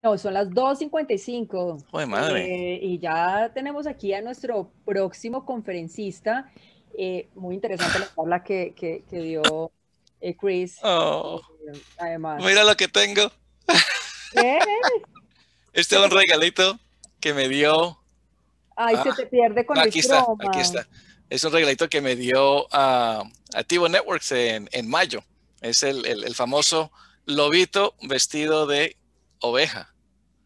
No, son las 2:55 Joder, madre. y ya tenemos aquí a nuestro próximo conferencista. Muy interesante la charla que dio Chris. Oh, Además, mira lo que tengo. ¿qué? Este ¿Qué es un te- regalito que me dio. Ay, se Ah, te pierde con no, el aquí está, aquí croma. está. Es un regalito que me dio Activo Networks en mayo. Es el famoso lobito vestido de oveja.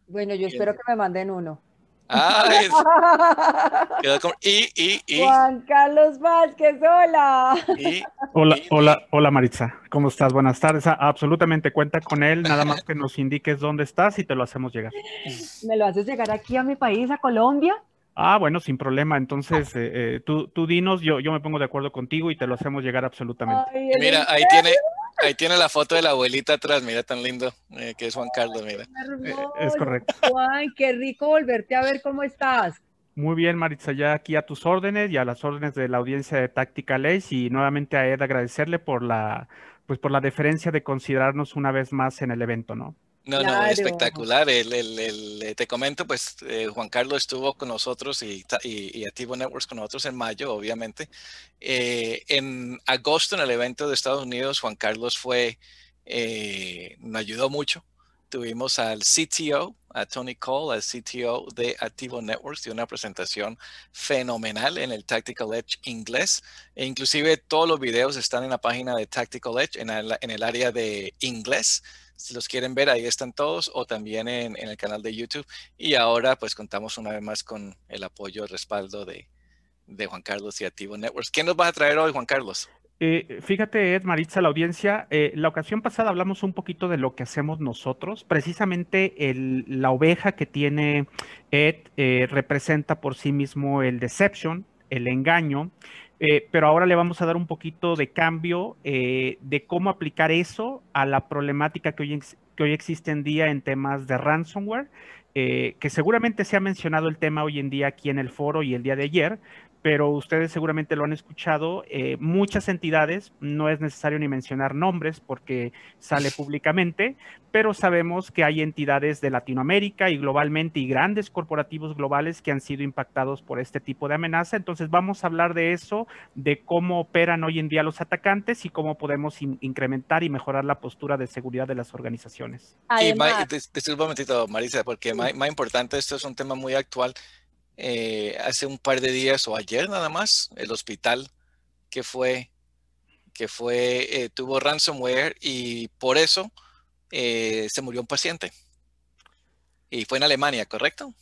Bueno, yo espero que me manden uno. Ay, Juan Carlos Vázquez, hola. y, Hola, y hola, hola Maritza, ¿cómo estás? Buenas tardes. Absolutamente cuenta con él, nada más que nos indiques dónde estás y te lo hacemos llegar. ¿Me lo haces llegar aquí a mi país, a Colombia? Bueno, sin problema. Entonces, tú dinos, yo me pongo de acuerdo contigo y te lo hacemos llegar absolutamente. Ay, y ¿es en mira, serio? ahí tiene la foto de la abuelita atrás, mira tan lindo que es Juan Carlos, mira. Es Hermoso. correcto. Juan, qué rico volverte a ver cómo estás. Muy bien, Maritza, ya aquí a tus órdenes y a las órdenes de la audiencia de Tactical Ace y nuevamente a Ed agradecerle pues por la deferencia de considerarnos una vez más en el evento, ¿no? No, no, Claro. espectacular. Te comento, pues Juan Carlos estuvo con nosotros y Activo Networks con nosotros en mayo, obviamente. En agosto, en el evento de Estados Unidos, Juan Carlos nos ayudó mucho. Tuvimos al CTO, a Tony Cole, al CTO de Activo Networks, dio una presentación fenomenal en el Tactical Edge inglés. E inclusive todos los videos están en la página de Tactical Edge en el área de inglés. Si los quieren ver, ahí están todos, o también en el canal de YouTube. Y ahora pues contamos una vez más con el apoyo, el respaldo de Juan Carlos y Activo Networks. ¿Qué nos vas a traer hoy, Juan Carlos? Fíjate, Ed, Maritza, la audiencia, la ocasión pasada hablamos un poquito de lo que hacemos nosotros. Precisamente la oveja que tiene Ed representa por sí mismo el deception, el engaño, pero ahora le vamos a dar un poquito de cambio de cómo aplicar eso a la problemática que hoy existe en día en temas de ransomware, que seguramente se ha mencionado el tema hoy en día aquí en el foro y el día de ayer, pero ustedes seguramente lo han escuchado. Muchas entidades, no es necesario ni mencionar nombres porque sale públicamente, pero sabemos que hay entidades de Latinoamérica y globalmente y grandes corporativos globales que han sido impactados por este tipo de amenaza. Entonces vamos a hablar de eso, de cómo operan hoy en día los atacantes y cómo podemos incrementar y mejorar la postura de seguridad de las organizaciones. Y Además, disculpa un momentito, Marisa, porque sí. más importante, esto es un tema muy actual. Hace un par de días o ayer nada más, el hospital que fue, tuvo ransomware y por eso se murió un paciente. Y fue en Alemania, ¿correcto?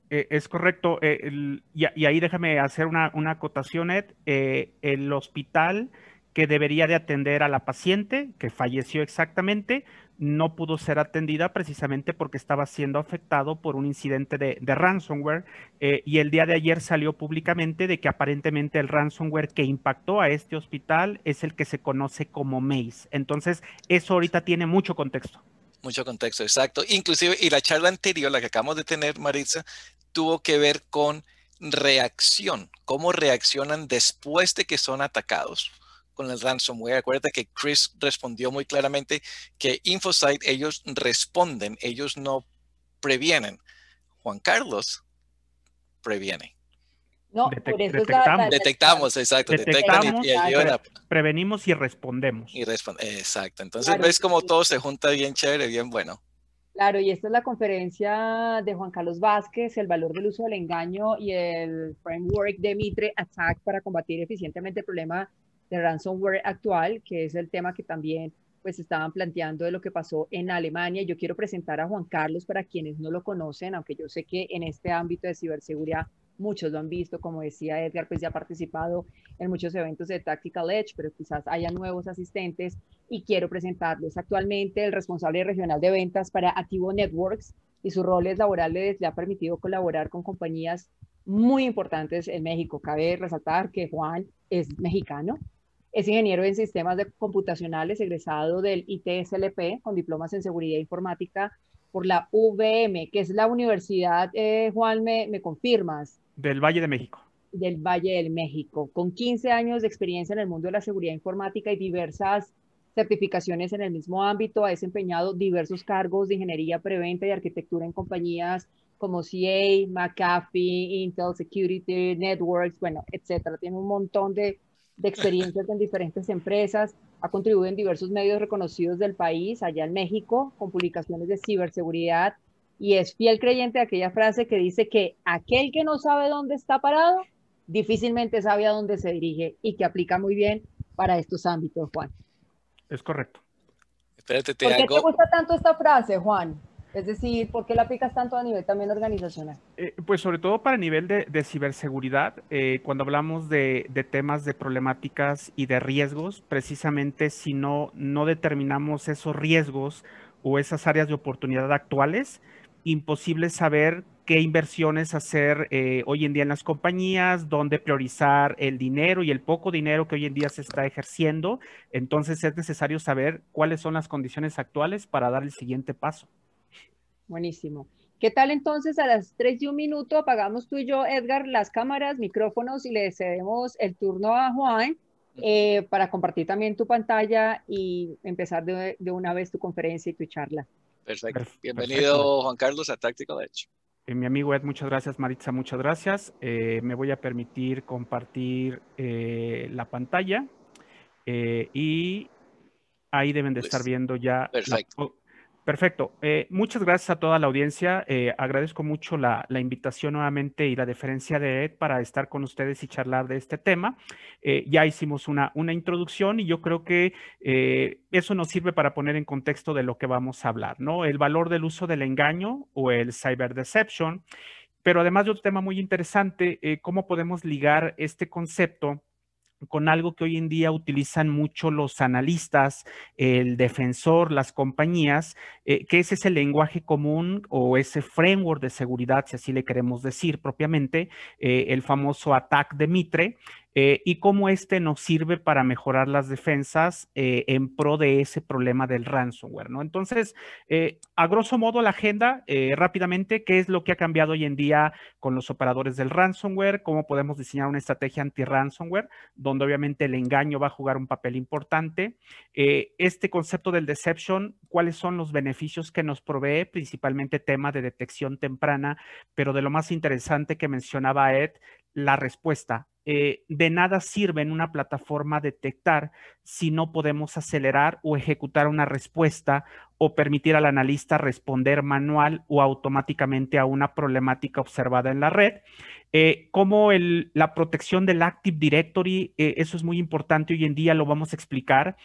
Es correcto. Y ahí déjame hacer una acotación, Ed. El hospital que debería de atender a la paciente, que falleció exactamente, no pudo ser atendida precisamente porque estaba siendo afectado por un incidente de ransomware. Y el día de ayer salió públicamente de que aparentemente el ransomware que impactó a este hospital es el que se conoce como Maze. Entonces, eso ahorita tiene mucho contexto. Mucho contexto, exacto. Inclusive, y la charla anterior, la que acabamos de tener, Maritza, tuvo que ver con reacción, cómo reaccionan después de que son atacados con el ransomware. Acuérdate que Chris respondió muy claramente que InfoSight, ellos responden, ellos no previenen. Juan Carlos previene. No, por eso es Detectamos, Detectamos, exacto, detectan y detectamos, ayudan a prevenimos y respondemos. responder. Exacto. Entonces claro, ves cómo todo se junta bien chévere, bien bueno. claro, y esta es la conferencia de Juan Carlos Vázquez, el valor del uso del engaño y el framework de Mitre Attack para combatir eficientemente el problema de ransomware actual, que es el tema que también pues estaban planteando de lo que pasó en Alemania. Yo quiero presentar a Juan Carlos para quienes no lo conocen, aunque yo sé que en este ámbito de ciberseguridad muchos lo han visto, como decía Edgar, pues ya ha participado en muchos eventos de Tactical Edge, pero quizás haya nuevos asistentes y quiero presentarles actualmente el responsable regional de ventas para Activo Networks y sus roles laborales le ha permitido colaborar con compañías muy importantes en México. Cabe resaltar que Juan es mexicano, es ingeniero en sistemas de computacionales, egresado del ITSLP con diplomas en seguridad informática por la UVM, que es la universidad, Juan, me confirmas, Del Valle de México. del Valle del México, con 15 años de experiencia en el mundo de la seguridad informática y diversas certificaciones en el mismo ámbito, ha desempeñado diversos cargos de ingeniería preventa y arquitectura en compañías como CA, McAfee, Intel Security, Networks, bueno, etcétera. Tiene un montón de experiencias en diferentes empresas, ha contribuido en diversos medios reconocidos del país, allá en México, con publicaciones de ciberseguridad, y es fiel creyente de aquella frase que dice que aquel que no sabe dónde está parado, difícilmente sabe a dónde se dirige, y que aplica muy bien para estos ámbitos, Juan. Es correcto. Espérate, te ¿Por qué te hago. gusta tanto esta frase, Juan? Es decir, ¿por qué la aplicas tanto a nivel también organizacional? Pues sobre todo para nivel de ciberseguridad, cuando hablamos de temas de problemáticas y de riesgos, precisamente si no determinamos esos riesgos o esas áreas de oportunidad actuales, imposible saber qué inversiones hacer hoy en día en las compañías, dónde priorizar el dinero y el poco dinero que hoy en día se está ejerciendo. Entonces es necesario saber cuáles son las condiciones actuales para dar el siguiente paso. Buenísimo. ¿Qué tal entonces a las 3:01 apagamos tú y yo, Edgar, las cámaras, micrófonos y le cedemos el turno a Juan para compartir también tu pantalla y empezar de una vez tu conferencia y tu charla? Perfecto. Perfecto. Bienvenido, Juan Carlos, a Tactical Edge. Mi amigo Ed, muchas gracias. Maritza, muchas gracias. Me voy a permitir compartir la pantalla y ahí deben de estar Listo. viendo ya Perfecto. Perfecto. Muchas gracias a toda la audiencia. Agradezco mucho la invitación nuevamente y la deferencia de Ed para estar con ustedes y charlar de este tema. Ya hicimos una introducción y yo creo que eso nos sirve para poner en contexto de lo que vamos a hablar, ¿no? El valor del uso del engaño o el cyber deception, pero además de otro tema muy interesante, cómo podemos ligar este concepto con algo que hoy en día utilizan mucho los analistas, el defensor, las compañías, que es ese lenguaje común o ese framework de seguridad, si así le queremos decir propiamente, el famoso Attack de Mitre, y cómo este nos sirve para mejorar las defensas en pro de ese problema del ransomware, ¿no? Entonces, a grosso modo, la agenda, rápidamente, ¿qué es lo que ha cambiado hoy en día con los operadores del ransomware? ¿Cómo podemos diseñar una estrategia anti-ransomware? Donde obviamente el engaño va a jugar un papel importante. Este concepto del deception, ¿cuáles son los beneficios que nos provee? Principalmente tema de detección temprana, pero de lo más interesante que mencionaba Ed, la respuesta. De nada sirve en una plataforma detectar si no podemos acelerar o ejecutar una respuesta o permitir al analista responder manual o automáticamente a una problemática observada en la red. Como la protección del Active Directory, eso es muy importante hoy en día, lo vamos a explicar.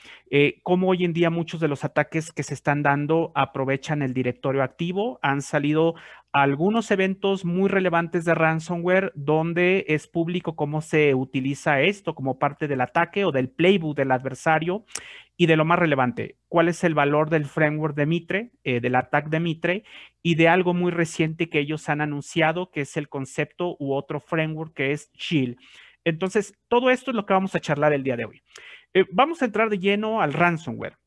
Cómo hoy en día muchos de los ataques que se están dando aprovechan el directorio activo. Han salido algunos eventos muy relevantes de ransomware donde es público cómo se utiliza esto como parte del ataque o del playbook del adversario. Y de lo más relevante, ¿cuál es el valor del framework de Mitre, del ataque de Mitre, y de algo muy reciente que ellos han anunciado, que es el concepto u otro framework que es Shield? Entonces, todo esto es lo que vamos a charlar el día de hoy. Vamos a entrar de lleno al ransomware.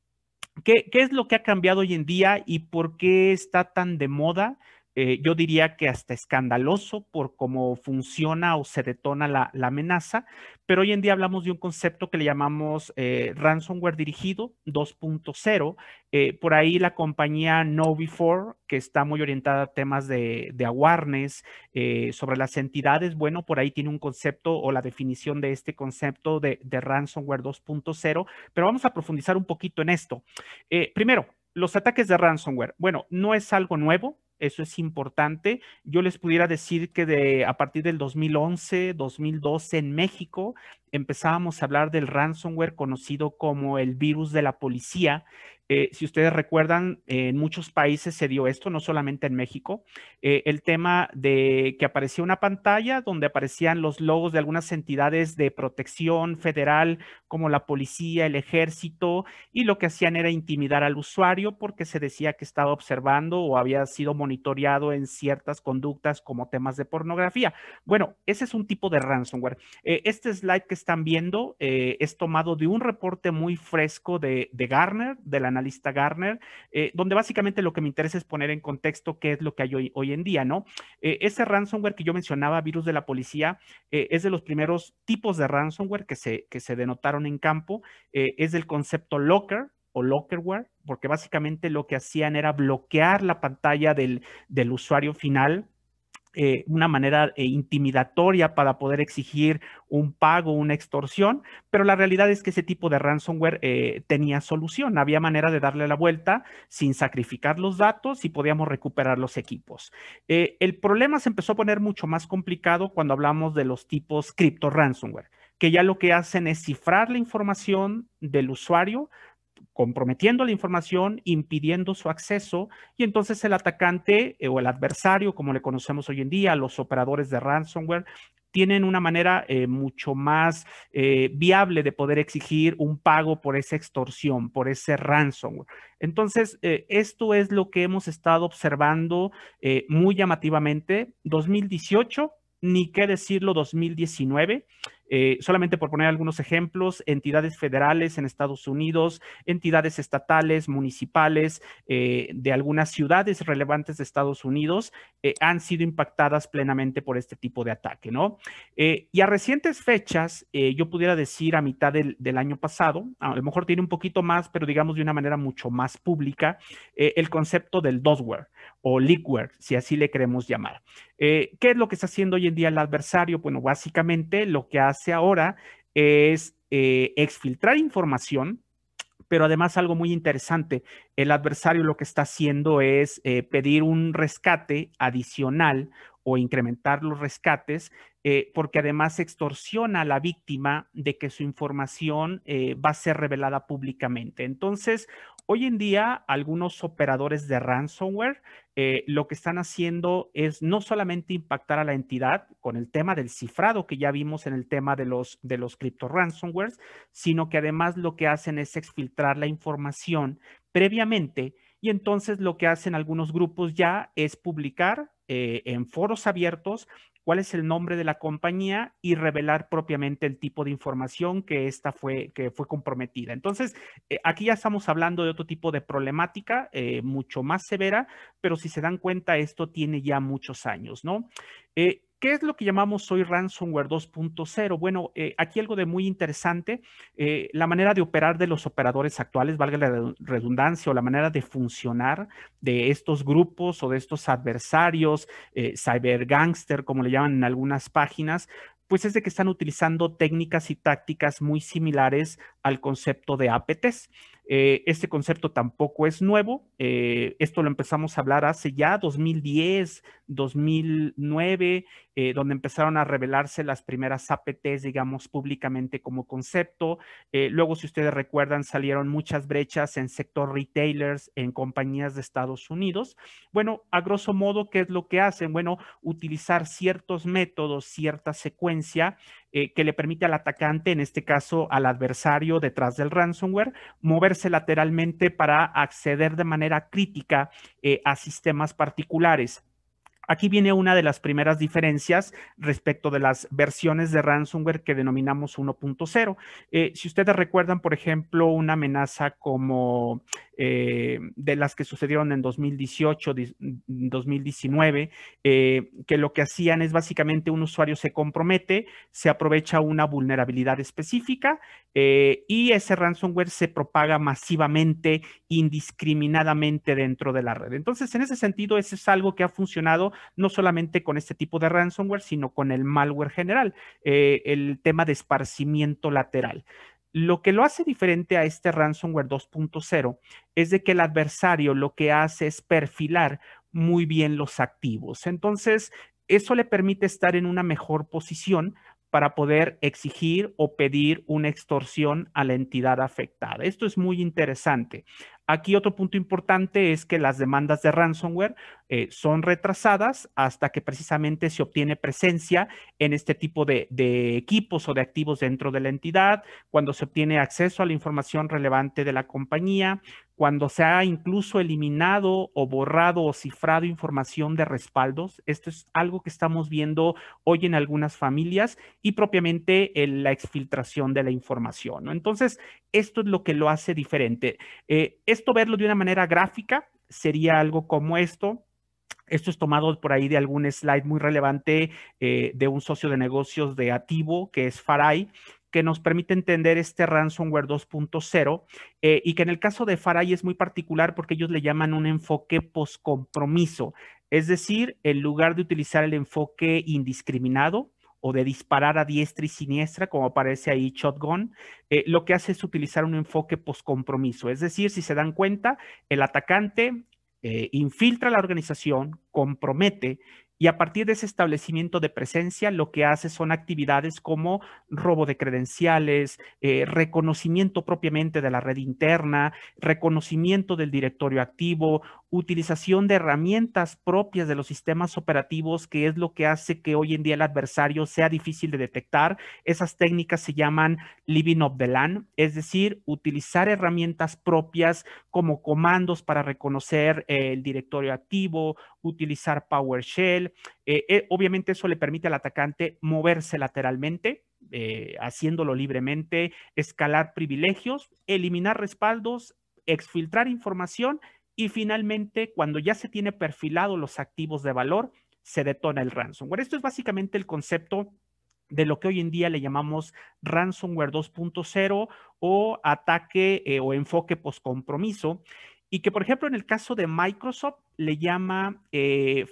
¿Qué es lo que ha cambiado hoy en día y por qué está tan de moda? Yo diría que hasta escandaloso por cómo funciona o se detona la amenaza, pero hoy en día hablamos de un concepto que le llamamos ransomware dirigido 2.0. Por ahí la compañía KnowBe4, que está muy orientada a temas de awareness sobre las entidades, bueno, por ahí tiene un concepto o la definición de este concepto de ransomware 2.0, pero vamos a profundizar un poquito en esto. Primero, los ataques de ransomware. Bueno, no es algo nuevo. Eso es importante. Yo les pudiera decir que a partir del 2011, 2012 en México empezábamos a hablar del ransomware conocido como el virus de la policía. Si ustedes recuerdan, en muchos países se dio esto, no solamente en México. El tema de que aparecía una pantalla donde aparecían los logos de algunas entidades de protección federal como la policía, el ejército, y lo que hacían era intimidar al usuario porque se decía que estaba observando o había sido monitoreado en ciertas conductas como temas de pornografía. Bueno, ese es un tipo de ransomware. Este slide que están viendo es tomado de un reporte muy fresco de Gartner, del analista Gartner, donde básicamente lo que me interesa es poner en contexto qué es lo que hay hoy en día, ¿no? Ese ransomware que yo mencionaba, virus de la policía, es de los primeros tipos de ransomware que se denotaron en campo, es del concepto Locker o Lockerware, porque básicamente lo que hacían era bloquear la pantalla del usuario final, una manera intimidatoria para poder exigir un pago, una extorsión, pero la realidad es que ese tipo de ransomware tenía solución, había manera de darle la vuelta sin sacrificar los datos y podíamos recuperar los equipos. El problema se empezó a poner mucho más complicado cuando hablamos de los tipos cripto ransomware, que ya lo que hacen es cifrar la información del usuario, comprometiendo la información, impidiendo su acceso, y entonces el atacante o el adversario, como le conocemos hoy en día, los operadores de ransomware, tienen una manera mucho más viable de poder exigir un pago por esa extorsión, por ese ransomware. Entonces, esto es lo que hemos estado observando muy llamativamente. 2018, ni qué decirlo, 2019. Solamente por poner algunos ejemplos, entidades federales en Estados Unidos, entidades estatales, municipales, de algunas ciudades relevantes de Estados Unidos han sido impactadas plenamente por este tipo de ataque, ¿no? Y a recientes fechas, yo pudiera decir a mitad del año pasado, a lo mejor tiene un poquito más, pero digamos de una manera mucho más pública, el concepto del DOSware o leakware, si así le queremos llamar. ¿Qué es lo que está haciendo hoy en día el adversario? Bueno, básicamente lo que hace ahora es exfiltrar información, pero además algo muy interesante, el adversario lo que está haciendo es pedir un rescate adicional o incrementar los rescates, porque además extorsiona a la víctima de que su información va a ser revelada públicamente. Entonces, hoy en día, algunos operadores de ransomware lo que están haciendo es no solamente impactar a la entidad con el tema del cifrado que ya vimos en el tema de los cripto ransomwares, sino que además lo que hacen es exfiltrar la información previamente, y entonces lo que hacen algunos grupos ya es publicar en foros abiertos cuál es el nombre de la compañía y revelar propiamente el tipo de información que fue comprometida. Entonces, aquí ya estamos hablando de otro tipo de problemática mucho más severa, pero si se dan cuenta, esto tiene ya muchos años, ¿no? ¿Qué es lo que llamamos hoy ransomware 2.0? Bueno, aquí algo de muy interesante, la manera de operar de los operadores actuales, valga la redundancia, o la manera de funcionar de estos grupos o de estos adversarios, cyber gangster, como le llaman en algunas páginas, pues es de que están utilizando técnicas y tácticas muy similares al concepto de APTs. Este concepto tampoco es nuevo. Esto lo empezamos a hablar hace ya 2010, 2009, donde empezaron a revelarse las primeras APTs, digamos, públicamente como concepto. Luego, si ustedes recuerdan, salieron muchas brechas en sector retailers, en compañías de Estados Unidos. Bueno, a grosso modo, ¿qué es lo que hacen? Bueno, utilizar ciertos métodos, cierta secuencia que le permite al atacante, en este caso al adversario detrás del ransomware, moverse lateralmente para acceder de manera crítica a sistemas particulares. Aquí viene una de las primeras diferencias respecto de las versiones de ransomware que denominamos 1.0. Si ustedes recuerdan, por ejemplo, una amenaza como de las que sucedieron en 2018, 2019, que lo que hacían es básicamente un usuario se compromete, se aprovecha una vulnerabilidad específica y ese ransomware se propaga masivamente, indiscriminadamente dentro de la red. Entonces, en ese sentido, eso es algo que ha funcionado no solamente con este tipo de ransomware, sino con el malware general, el tema de esparcimiento lateral. Lo que lo hace diferente a este ransomware 2.0 es de que el adversario lo que hace es perfilar muy bien los activos. Entonces, eso le permite estar en una mejor posición para poder exigir o pedir una extorsión a la entidad afectada. Esto es muy interesante. Aquí otro punto importante es que las demandas de ransomware son retrasadas hasta que precisamente se obtiene presencia en este tipo de equipos o de activos dentro de la entidad, cuando se obtiene acceso a la información relevante de la compañía, cuando se ha incluso eliminado o borrado o cifrado información de respaldos. Esto es algo que estamos viendo hoy en algunas familias y propiamente en la exfiltración de la información, ¿no? Entonces, esto es lo que lo hace diferente. Esto verlo de una manera gráfica sería algo como esto. Esto es tomado por ahí de algún slide muy relevante de un socio de negocios de Ativo, que es Farai, que nos permite entender este ransomware 2.0 y que en el caso de Farai es muy particular porque ellos le llaman un enfoque post-compromiso. Es decir, en lugar de utilizar el enfoque indiscriminado o de disparar a diestra y siniestra, como aparece ahí shotgun, lo que hace es utilizar un enfoque post-compromiso. Es decir, si se dan cuenta, el atacante infiltra la organización, compromete y a partir de ese establecimiento de presencia lo que hace son actividades como robo de credenciales, reconocimiento propiamente de la red interna, reconocimiento del directorio activo, utilización de herramientas propias de los sistemas operativos, que es lo que hace que hoy en día el adversario sea difícil de detectar. Esas técnicas se llaman living off the LAN, es decir, utilizar herramientas propias como comandos para reconocer el directorio activo, utilizar PowerShell. Obviamente eso le permite al atacante moverse lateralmente, haciéndolo libremente, escalar privilegios, eliminar respaldos, exfiltrar información y finalmente, cuando ya se tiene perfilado los activos de valor, se detona el ransomware. Esto es básicamente el concepto de lo que hoy en día le llamamos ransomware 2.0 o ataque o enfoque postcompromiso, y que, por ejemplo, en el caso de Microsoft le llama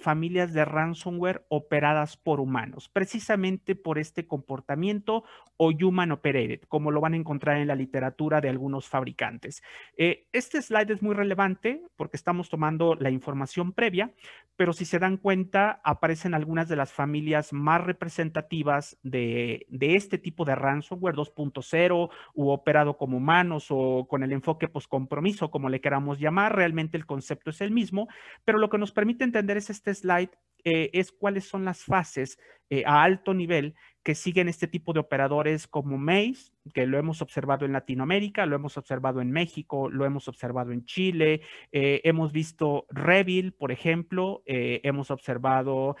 familias de ransomware operadas por humanos, precisamente por este comportamiento o human operated, como lo van a encontrar en la literatura de algunos fabricantes. Este slide es muy relevante porque estamos tomando la información previa, pero si se dan cuenta, aparecen algunas de las familias más representativas de este tipo de ransomware 2.0 u operado como humanos o con el enfoque postcompromiso, como le queramos llamar. Realmente el concepto es el mismo, pero lo que nos permite entender es este slide, es cuáles son las fases a alto nivel que siguen este tipo de operadores como Maze, que lo hemos observado en Latinoamérica, lo hemos observado en México, lo hemos observado en Chile, hemos visto Revil, por ejemplo, hemos observado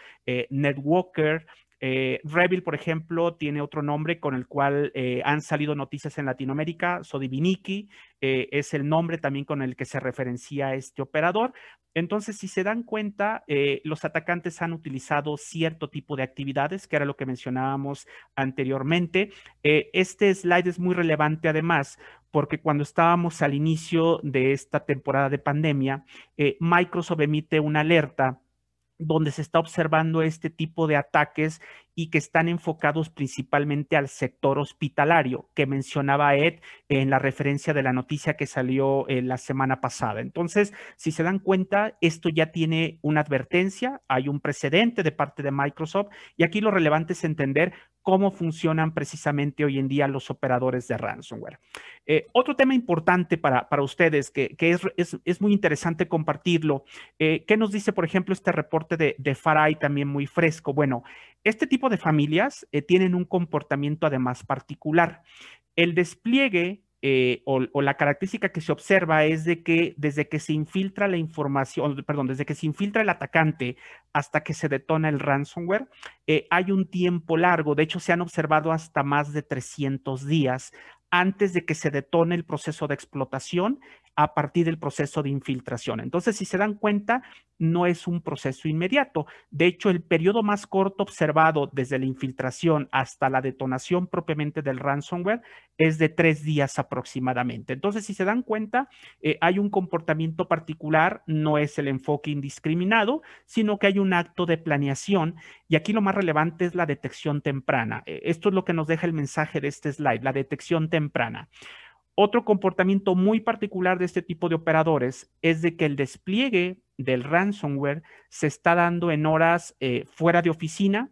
Netwalker. Revil, por ejemplo, tiene otro nombre con el cual han salido noticias en Latinoamérica. Sodiviniki es el nombre también con el que se referencia a este operador. Entonces, si se dan cuenta, los atacantes han utilizado cierto tipo de actividades, que era lo que mencionábamos anteriormente. Este slide es muy relevante además, porque cuando estábamos al inicio de esta temporada de pandemia, Microsoft emite una alerta donde se está observando este tipo de ataques y que están enfocados principalmente al sector hospitalario, que mencionaba Ed en la referencia de la noticia que salió la semana pasada. Entonces, si se dan cuenta, esto ya tiene una advertencia, hay un precedente de parte de Microsoft y aquí lo relevante es entender cómo funcionan precisamente hoy en día los operadores de ransomware. Otro tema importante para ustedes, que es muy interesante compartirlo, ¿qué nos dice, por ejemplo, este reporte de Farai también muy fresco? Bueno, este tipo de familias tienen un comportamiento además particular. El despliegue o la característica que se observa es de que desde que se infiltra la información, perdón, desde que se infiltra el atacante hasta que se detona el ransomware, hay un tiempo largo. De hecho, se han observado hasta más de 300 días antes de que se detone el proceso de explotación a partir del proceso de infiltración. Entonces, si se dan cuenta, no es un proceso inmediato. De hecho, el periodo más corto observado desde la infiltración hasta la detonación propiamente del ransomware es de 3 días aproximadamente. Entonces, si se dan cuenta, hay un comportamiento particular, no es el enfoque indiscriminado, sino que hay un acto de planeación y aquí lo más relevante es la detección temprana. Esto es lo que nos deja el mensaje de este slide, la detección temprana. Otro comportamiento muy particular de este tipo de operadores es de que el despliegue del ransomware se está dando en horas fuera de oficina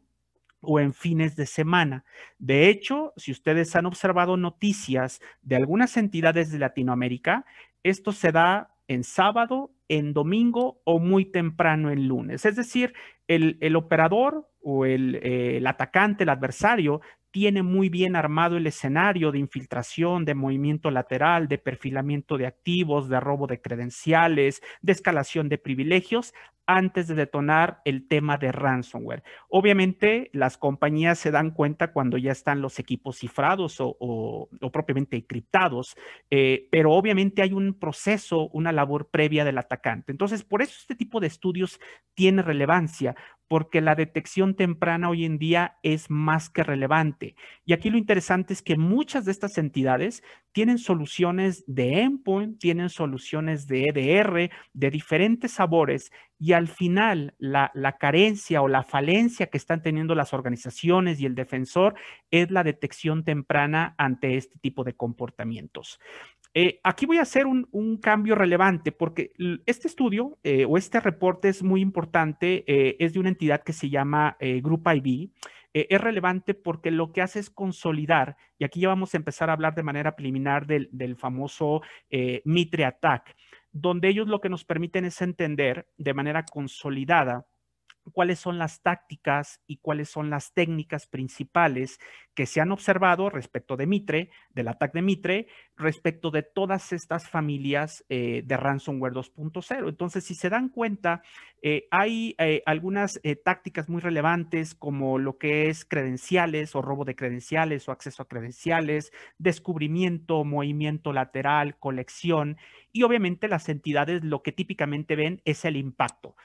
o en fines de semana. De hecho, si ustedes han observado noticias de algunas entidades de Latinoamérica, esto se da en sábado, en domingo o muy temprano en lunes. Es decir, el operador o el atacante, el adversario, tiene muy bien armado el escenario de infiltración, de movimiento lateral, de perfilamiento de activos, de robo de credenciales, de escalación de privilegios, antes de detonar el tema de ransomware. Obviamente, las compañías se dan cuenta cuando ya están los equipos cifrados o propiamente encriptados, pero obviamente hay un proceso, una labor previa del atacante. Entonces, por eso este tipo de estudios tiene relevancia, porque la detección temprana hoy en día es más que relevante. Y aquí lo interesante es que muchas de estas entidades tienen soluciones de endpoint, tienen soluciones de EDR, de diferentes sabores, y al final la carencia o la falencia que están teniendo las organizaciones y el defensor es la detección temprana ante este tipo de comportamientos. Aquí voy a hacer un cambio relevante porque este estudio o este reporte es muy importante, es de una entidad que se llama Group IB. Es relevante porque lo que hace es consolidar, y aquí ya vamos a empezar a hablar de manera preliminar del famoso Mitre Attack, donde ellos lo que nos permiten es entender de manera consolidada cuáles son las tácticas y cuáles son las técnicas principales que se han observado respecto de Mitre, del ataque de Mitre, respecto de todas estas familias de ransomware 2.0. Entonces, si se dan cuenta, hay algunas tácticas muy relevantes como lo que es credenciales o robo de credenciales o acceso a credenciales, descubrimiento, movimiento lateral, colección, y obviamente las entidades lo que típicamente ven es el impacto.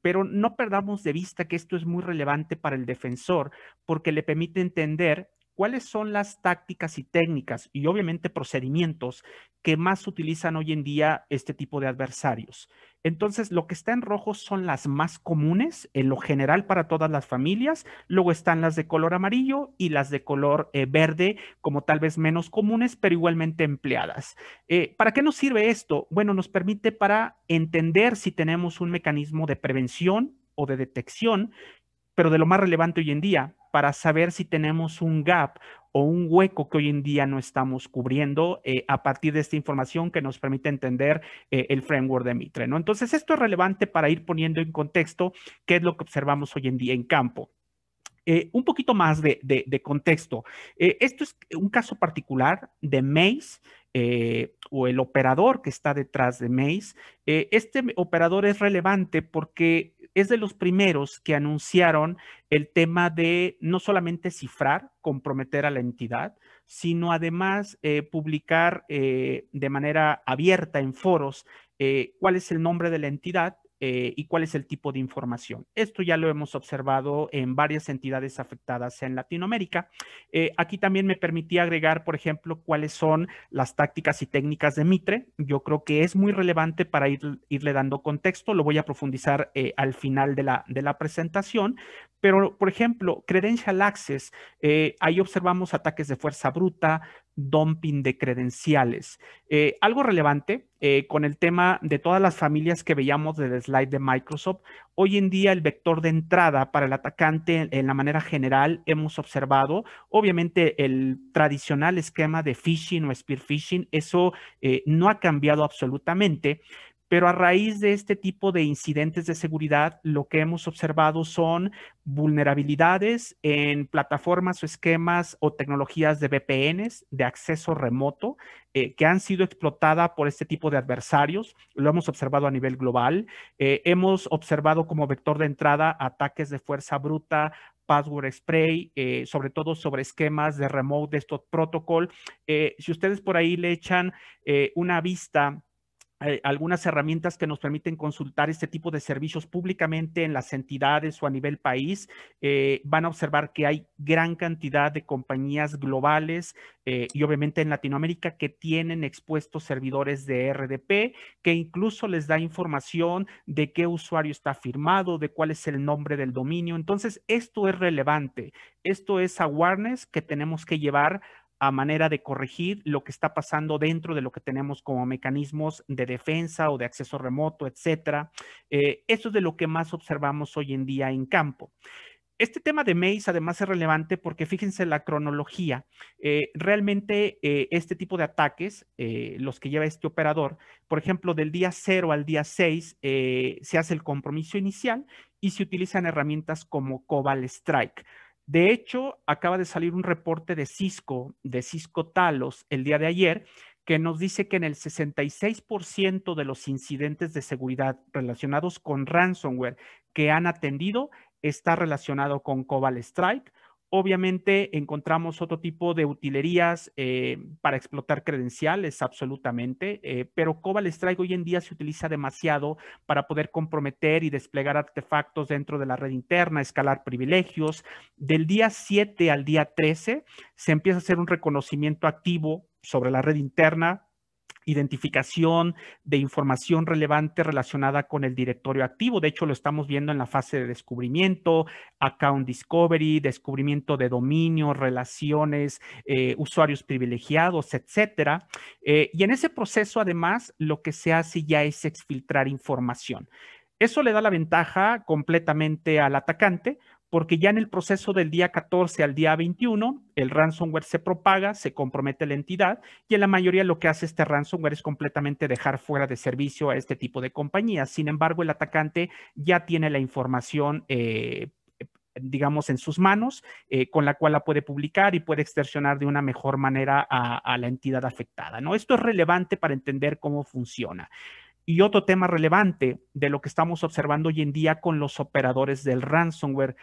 Pero no perdamos de vista que esto es muy relevante para el defensor porque le permite entender cuáles son las tácticas y técnicas y obviamente procedimientos que más utilizan hoy en día este tipo de adversarios. Entonces, lo que está en rojo son las más comunes, en lo general para todas las familias. Luego están las de color amarillo y las de color verde, como tal vez menos comunes, pero igualmente empleadas. ¿Para qué nos sirve esto? Bueno, nos permite para entender si tenemos un mecanismo de prevención o de detección, pero de lo más relevante hoy en día, para saber si tenemos un gap o un hueco que hoy en día no estamos cubriendo a partir de esta información que nos permite entender el framework de Mitre, ¿no? Entonces, esto es relevante para ir poniendo en contexto qué es lo que observamos hoy en día en campo. Un poquito más de contexto. Esto es un caso particular de Maze o el operador que está detrás de Maze. Este operador es relevante porque es de los primeros que anunciaron el tema de no solamente cifrar, comprometer a la entidad, sino además publicar de manera abierta en foros cuál es el nombre de la entidad y cuál es el tipo de información. Esto ya lo hemos observado en varias entidades afectadas en Latinoamérica. Aquí también me permití agregar, por ejemplo, cuáles son las tácticas y técnicas de Mitre. Yo creo que es muy relevante para irle dando contexto. Lo voy a profundizar al final de la presentación. Pero, por ejemplo, Credential Access, ahí observamos ataques de fuerza bruta, dumping de credenciales. Algo relevante con el tema de todas las familias que veíamos del slide de Microsoft, hoy en día el vector de entrada para el atacante en la manera general hemos observado, obviamente el tradicional esquema de phishing o spear phishing, eso no ha cambiado absolutamente. Pero a raíz de este tipo de incidentes de seguridad, lo que hemos observado son vulnerabilidades en plataformas o esquemas o tecnologías de VPNs, de acceso remoto, que han sido explotadas por este tipo de adversarios. Lo hemos observado a nivel global. Hemos observado como vector de entrada ataques de fuerza bruta, password spray, sobre todo sobre esquemas de remote desktop protocol. Si ustedes por ahí le echan una vista algunas herramientas que nos permiten consultar este tipo de servicios públicamente en las entidades o a nivel país, van a observar que hay gran cantidad de compañías globales y obviamente en Latinoamérica que tienen expuestos servidores de RDP, que incluso les da información de qué usuario está firmado, de cuál es el nombre del dominio. Entonces, esto es relevante. Esto es awareness que tenemos que llevar a manera de corregir lo que está pasando dentro de lo que tenemos como mecanismos de defensa o de acceso remoto, etcétera. Eso es de lo que más observamos hoy en día en campo. Este tema de Maze además es relevante porque fíjense la cronología. Realmente este tipo de ataques, los que lleva este operador, por ejemplo, del día 0 al día 6 se hace el compromiso inicial y se utilizan herramientas como Cobalt Strike. De hecho, acaba de salir un reporte de Cisco Talos, el día de ayer, que nos dice que en el 66% de los incidentes de seguridad relacionados con ransomware que han atendido está relacionado con Cobalt Strike. Obviamente encontramos otro tipo de utilerías para explotar credenciales, absolutamente, pero Cobalt Strike hoy en día se utiliza demasiado para poder comprometer y desplegar artefactos dentro de la red interna, escalar privilegios. Del día 7 al día 13 se empieza a hacer un reconocimiento activo sobre la red interna, identificación de información relevante relacionada con el directorio activo. De hecho, lo estamos viendo en la fase de descubrimiento, account discovery, descubrimiento de dominios, relaciones, usuarios privilegiados, etcétera. Y en ese proceso, además, lo que se hace ya es exfiltrar información. Eso le da la ventaja completamente al atacante, porque ya en el proceso del día 14 al día 21, el ransomware se propaga, se compromete la entidad y en la mayoría lo que hace este ransomware es completamente dejar fuera de servicio a este tipo de compañías. Sin embargo, el atacante ya tiene la información digamos, en sus manos, con la cual la puede publicar y puede extorsionar de una mejor manera a la entidad afectada, ¿no? Esto es relevante para entender cómo funciona. Y otro tema relevante de lo que estamos observando hoy en día con los operadores del ransomware,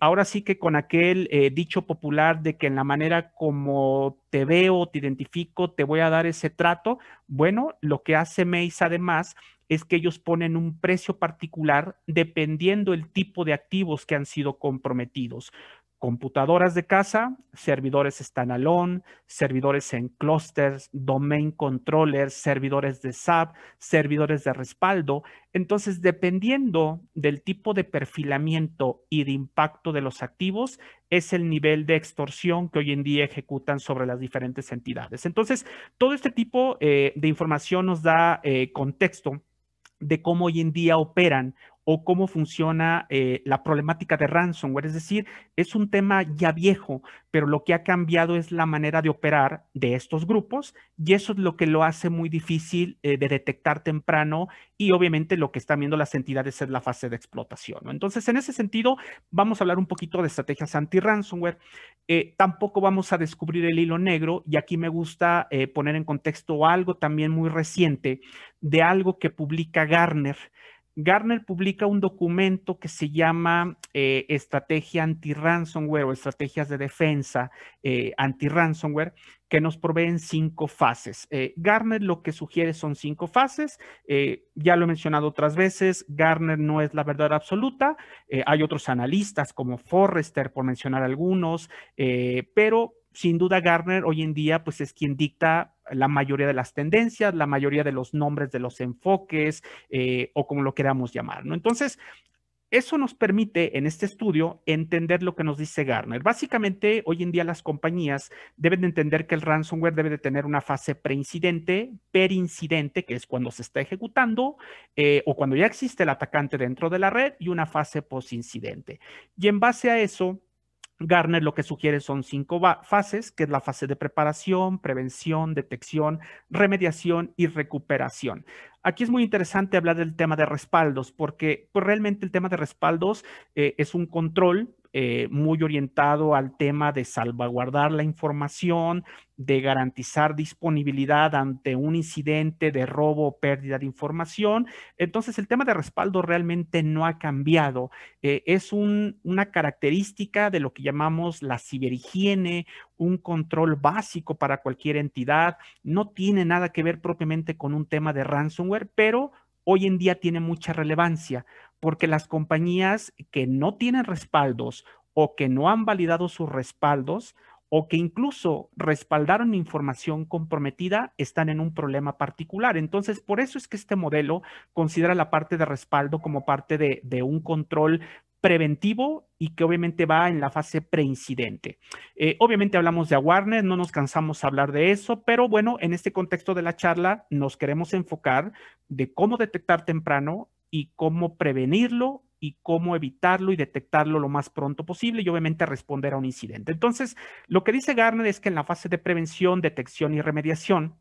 ahora sí que con aquel dicho popular de que en la manera como te veo, te identifico, te voy a dar ese trato, bueno, lo que hace Maze además es que ellos ponen un precio particular dependiendo el tipo de activos que han sido comprometidos. Computadoras de casa, servidores standalone, servidores en clusters, domain controllers, servidores de SAP, servidores de respaldo. Entonces, dependiendo del tipo de perfilamiento y de impacto de los activos, es el nivel de extorsión que hoy en día ejecutan sobre las diferentes entidades. Entonces, todo este tipo de información nos da contexto de cómo hoy en día operan o cómo funciona la problemática de ransomware. Es decir, es un tema ya viejo, pero lo que ha cambiado es la manera de operar de estos grupos y eso es lo que lo hace muy difícil de detectar temprano y obviamente lo que están viendo las entidades es la fase de explotación, ¿no? Entonces, en ese sentido, vamos a hablar un poquito de estrategias anti-ransomware. Tampoco vamos a descubrir el hilo negro y aquí me gusta poner en contexto algo también muy reciente de algo que publica Gartner. Gartner publica un documento que se llama Estrategia Anti-Ransomware o Estrategias de Defensa Anti-Ransomware, que nos proveen 5 fases. Gartner lo que sugiere son 5 fases. Ya lo he mencionado otras veces, Gartner no es la verdad absoluta. Hay otros analistas como Forrester, por mencionar algunos, pero sin duda Gartner hoy en día pues es quien dicta la mayoría de las tendencias, la mayoría de los nombres de los enfoques o como lo queramos llamar, ¿no? Entonces, eso nos permite en este estudio entender lo que nos dice Gartner. Básicamente, hoy en día las compañías deben de entender que el ransomware debe de tener una fase preincidente, perincidente, que es cuando se está ejecutando o cuando ya existe el atacante dentro de la red, y una fase postincidente. Y en base a eso, Gartner lo que sugiere son 5 fases, que es la fase de preparación, prevención, detección, remediación y recuperación. Aquí es muy interesante hablar del tema de respaldos, porque pues, realmente el tema de respaldos es un control muy orientado al tema de salvaguardar la información, de garantizar disponibilidad ante un incidente de robo o pérdida de información. Entonces, el tema de respaldo realmente no ha cambiado. Es una característica de lo que llamamos la ciberhigiene, un control básico para cualquier entidad. No tiene nada que ver propiamente con un tema de ransomware, pero hoy en día tiene mucha relevancia porque las compañías que no tienen respaldos o que no han validado sus respaldos o que incluso respaldaron información comprometida están en un problema particular. Entonces, por eso es que este modelo considera la parte de respaldo como parte de un control preventivo y que obviamente va en la fase preincidente. Obviamente hablamos de Warner, no nos cansamos de hablar de eso, pero bueno, en este contexto de la charla nos queremos enfocar de cómo detectar temprano y cómo prevenirlo y cómo evitarlo y detectarlo lo más pronto posible y obviamente responder a un incidente. Entonces, lo que dice Gartner es que en la fase de prevención, detección y remediación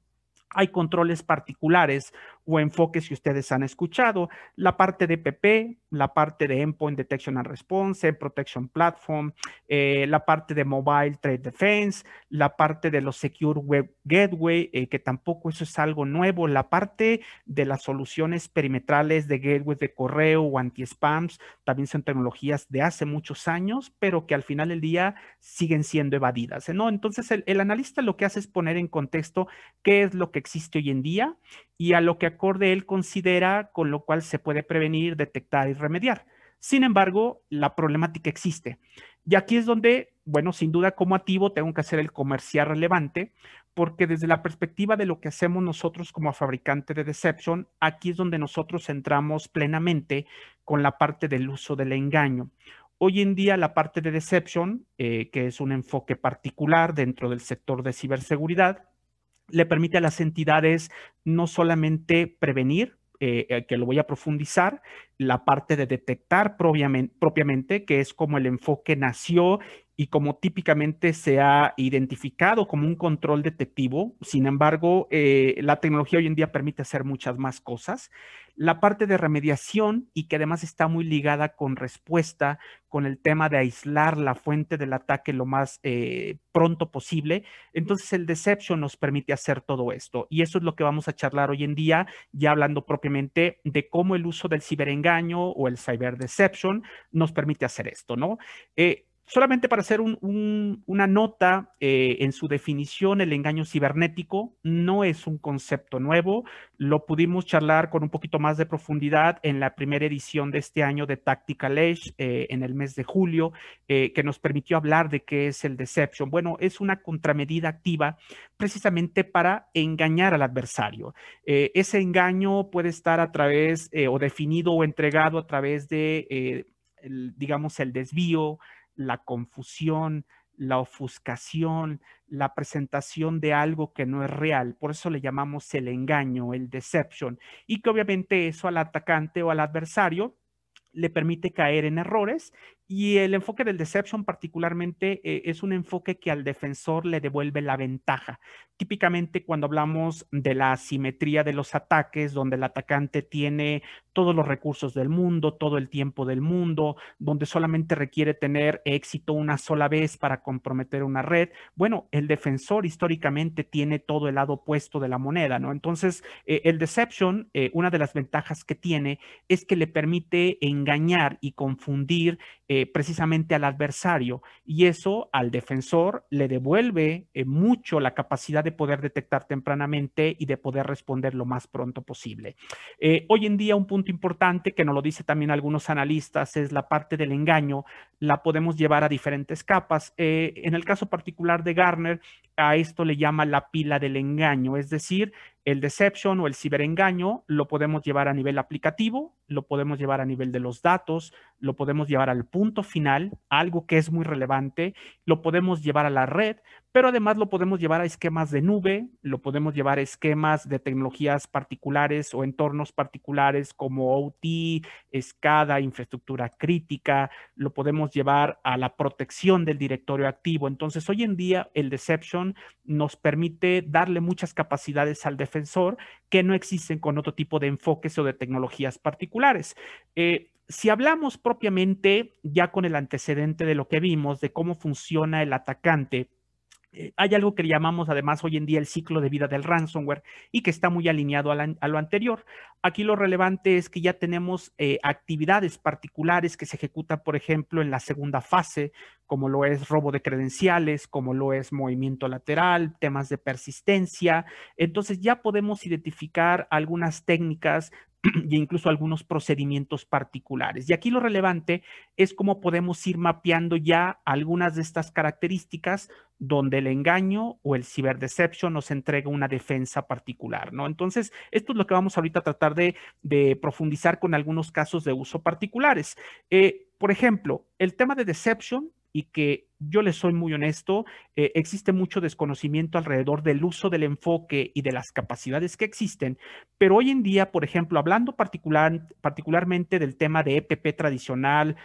hay controles particulares o enfoques que ustedes han escuchado, la parte de EPP, la parte de Endpoint Detection and Response, Protection Platform, la parte de Mobile Threat Defense, la parte de los Secure Web Gateway, que tampoco eso es algo nuevo, la parte de las soluciones perimetrales de gateways de correo o anti-spams, también son tecnologías de hace muchos años, pero que al final del día siguen siendo evadidas, ¿no? Entonces, el analista lo que hace es poner en contexto qué es lo que existe hoy en día y a lo que acorde él considera con lo cual se puede prevenir, detectar y remediar. Sin embargo, la problemática existe. Y aquí es donde, bueno, sin duda como activo tengo que hacer el comercial relevante, porque desde la perspectiva de lo que hacemos nosotros como fabricante de Deception, aquí es donde nosotros entramos plenamente con la parte del uso del engaño. Hoy en día la parte de Deception, que es un enfoque particular dentro del sector de ciberseguridad, le permite a las entidades no solamente prevenir, que lo voy a profundizar, la parte de detectar propiamente, que es como el enfoque nació y como típicamente se ha identificado como un control detectivo. Sin embargo, la tecnología hoy en día permite hacer muchas más cosas. La parte de remediación y que además está muy ligada con respuesta, con el tema de aislar la fuente del ataque lo más pronto posible. Entonces el Deception nos permite hacer todo esto y eso es lo que vamos a charlar hoy en día, ya hablando propiamente de cómo el uso del ciberengaño o el cyber deception nos permite hacer esto, ¿no? Solamente para hacer una nota, en su definición, el engaño cibernético no es un concepto nuevo, lo pudimos charlar con un poquito más de profundidad en la primera edición de este año de Tactical Edge, en el mes de julio, que nos permitió hablar de qué es el deception. Bueno, es una contramedida activa precisamente para engañar al adversario. Ese engaño puede estar a través o definido o entregado a través de, digamos, el desvío, la confusión, la ofuscación, la presentación de algo que no es real. Por eso le llamamos el engaño, el deception, y que obviamente eso al atacante o al adversario le permite caer en errores y el enfoque del deception particularmente es un enfoque que al defensor le devuelve la ventaja. Típicamente cuando hablamos de la asimetría de los ataques, donde el atacante tiene todos los recursos del mundo, todo el tiempo del mundo, donde solamente requiere tener éxito una sola vez para comprometer una red, bueno, el defensor históricamente tiene todo el lado opuesto de la moneda, ¿no? Entonces, el deception, una de las ventajas que tiene es que le permite engañar y confundir precisamente al adversario y eso al defensor le devuelve mucho la capacidad de poder detectar tempranamente y de poder responder lo más pronto posible. Hoy en día un punto importante que nos lo dice también algunos analistas es la parte del engaño, la podemos llevar a diferentes capas. En el caso particular de Gartner, a esto le llama la pila del engaño, es decir, el deception o el ciberengaño lo podemos llevar a nivel aplicativo, lo podemos llevar a nivel de los datos, lo podemos llevar al punto final, algo que es muy relevante, lo podemos llevar a la red, pero además lo podemos llevar a esquemas de nube, lo podemos llevar a esquemas de tecnologías particulares o entornos particulares como OT, SCADA, infraestructura crítica, lo podemos llevar a la protección del directorio activo. Entonces, hoy en día el deception nos permite darle muchas capacidades al defensor que no existen con otro tipo de enfoques o de tecnologías particulares. Si hablamos propiamente ya con el antecedente de lo que vimos, de cómo funciona el atacante, hay algo que llamamos además hoy en día el ciclo de vida del ransomware y que está muy alineado a lo anterior. Aquí lo relevante es que ya tenemos actividades particulares que se ejecutan, por ejemplo, en la segunda fase, como lo es robo de credenciales, como lo es movimiento lateral, temas de persistencia. Entonces ya podemos identificar algunas técnicas e incluso algunos procedimientos particulares. Y aquí lo relevante es cómo podemos ir mapeando ya algunas de estas características donde el engaño o el ciberdeception nos entrega una defensa particular, ¿no? Entonces, esto es lo que vamos ahorita a tratar de profundizar con algunos casos de uso particulares. Por ejemplo, el tema de deception y que yo les soy muy honesto, existe mucho desconocimiento alrededor del uso del enfoque y de las capacidades que existen, pero hoy en día, por ejemplo, hablando particularmente del tema de EPP tradicional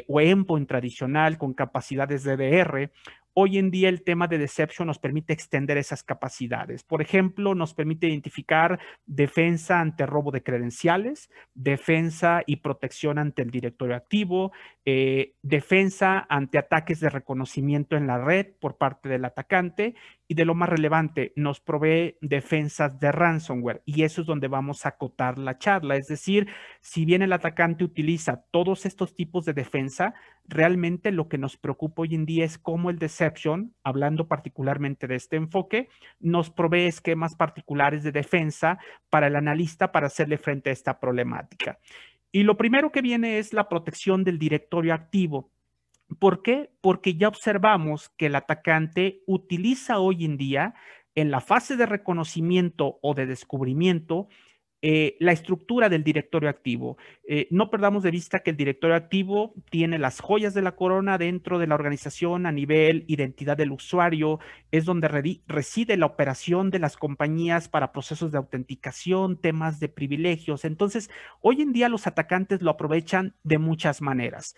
o Endpoint tradicional con capacidades de DDR, Hoy en día el tema de Deception nos permite extender esas capacidades. Por ejemplo, nos permite identificar defensa ante robo de credenciales, defensa y protección ante el directorio activo, defensa ante ataques de reconocimiento en la red por parte del atacante y, de lo más relevante, nos provee defensas de ransomware, y eso es donde vamos a acotar la charla. Es decir, si bien el atacante utiliza todos estos tipos de defensa, realmente lo que nos preocupa hoy en día es cómo el Deception, hablando particularmente de este enfoque, nos provee esquemas particulares de defensa para el analista para hacerle frente a esta problemática. Y lo primero que viene es la protección del directorio activo. ¿Por qué? Porque ya observamos que el atacante utiliza hoy en día, en la fase de reconocimiento o de descubrimiento, la estructura del directorio activo. No perdamos de vista que el directorio activo tiene las joyas de la corona dentro de la organización a nivel identidad del usuario, es donde reside la operación de las compañías para procesos de autenticación, temas de privilegios. Entonces, hoy en día los atacantes lo aprovechan de muchas maneras.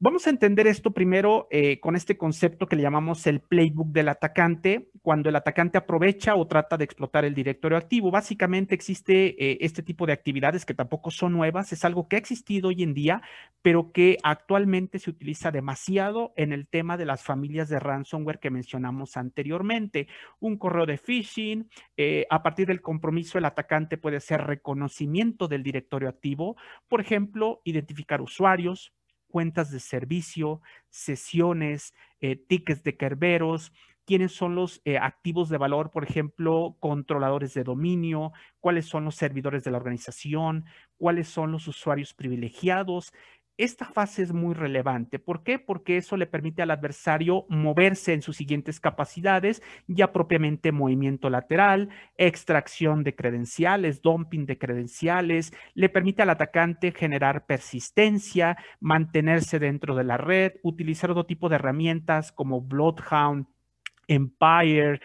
Vamos a entender esto primero con este concepto que le llamamos el playbook del atacante, cuando el atacante aprovecha o trata de explotar el directorio activo. Básicamente existe este tipo de actividades que tampoco son nuevas, es algo que ha existido hoy en día, pero que actualmente se utiliza demasiado en el tema de las familias de ransomware que mencionamos anteriormente. Un correo de phishing, a partir del compromiso el atacante puede hacer reconocimiento del directorio activo, por ejemplo, identificar usuarios, cuentas de servicio, sesiones, tickets de Kerberos, quiénes son los activos de valor, por ejemplo, controladores de dominio, cuáles son los servidores de la organización, cuáles son los usuarios privilegiados. Esta fase es muy relevante. ¿Por qué? Porque eso le permite al adversario moverse en sus siguientes capacidades, ya propiamente movimiento lateral, extracción de credenciales, dumping de credenciales, le permite al atacante generar persistencia, mantenerse dentro de la red, utilizar otro tipo de herramientas como Bloodhound, Empire,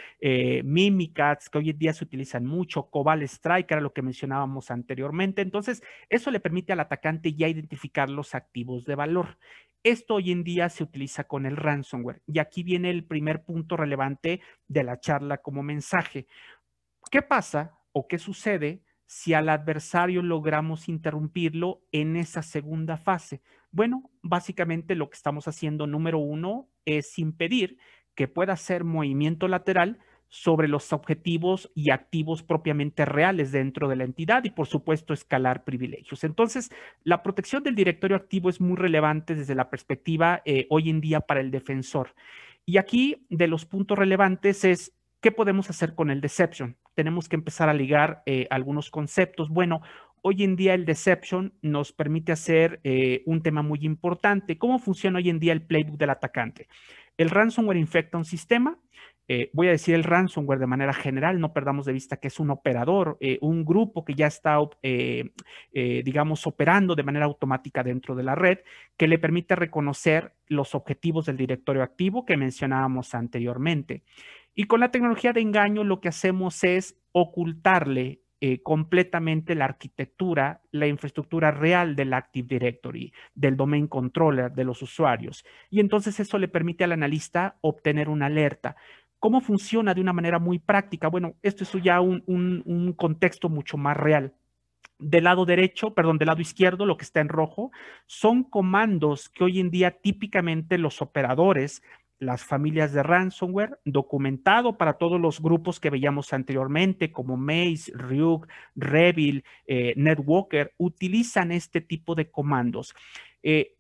Mimikatz, que hoy en día se utilizan mucho, Cobalt Strike, era lo que mencionábamos anteriormente. Entonces, eso le permite al atacante ya identificar los activos de valor. Esto hoy en día se utiliza con el ransomware. Y aquí viene el primer punto relevante de la charla como mensaje. ¿Qué pasa o qué sucede si al adversario logramos interrumpirlo en esa segunda fase? Bueno, básicamente lo que estamos haciendo, número uno, es impedir que pueda hacer movimiento lateral sobre los objetivos y activos propiamente reales dentro de la entidad y, por supuesto, escalar privilegios. Entonces, la protección del directorio activo es muy relevante desde la perspectiva hoy en día para el defensor. Y aquí, de los puntos relevantes es, ¿qué podemos hacer con el Deception? Tenemos que empezar a ligar algunos conceptos. Bueno, hoy en día el Deception nos permite hacer un tema muy importante. ¿Cómo funciona hoy en día el playbook del atacante? El ransomware infecta un sistema. Voy a decir el ransomware de manera general, no perdamos de vista que es un operador, un grupo que ya está, digamos, operando de manera automática dentro de la red, que le permite reconocer los objetivos del directorio activo que mencionábamos anteriormente. Y con la tecnología de engaño lo que hacemos es ocultarle completamente la arquitectura, la infraestructura real del Active Directory, del domain controller, de los usuarios. Y entonces eso le permite al analista obtener una alerta. ¿Cómo funciona de una manera muy práctica? Bueno, esto es ya un contexto mucho más real. Del lado derecho, perdón, del lado izquierdo, lo que está en rojo, son comandos que hoy en día típicamente los operadores, las familias de ransomware, documentado para todos los grupos que veíamos anteriormente, como Maze, Ryuk, Revil, Netwalker, utilizan este tipo de comandos.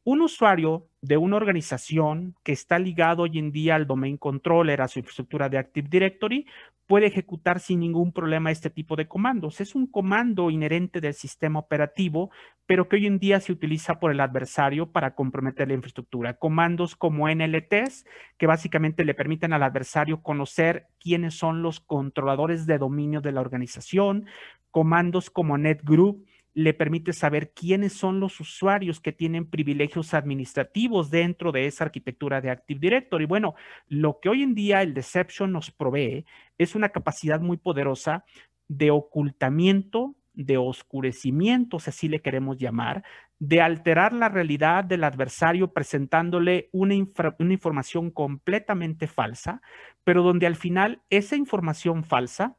Un usuario de una organización que está ligado hoy en día al domain controller, a su infraestructura de Active Directory, puede ejecutar sin ningún problema este tipo de comandos. Es un comando inherente del sistema operativo, pero que hoy en día se utiliza por el adversario para comprometer la infraestructura. Comandos como NLTs, que básicamente le permiten al adversario conocer quiénes son los controladores de dominio de la organización. Comandos como NetGroup le permite saber quiénes son los usuarios que tienen privilegios administrativos dentro de esa arquitectura de Active Directory. Bueno, lo que hoy en día el Deception nos provee es una capacidad muy poderosa de ocultamiento, de oscurecimiento, si así le queremos llamar, de alterar la realidad del adversario presentándole una información completamente falsa, pero donde al final esa información falsa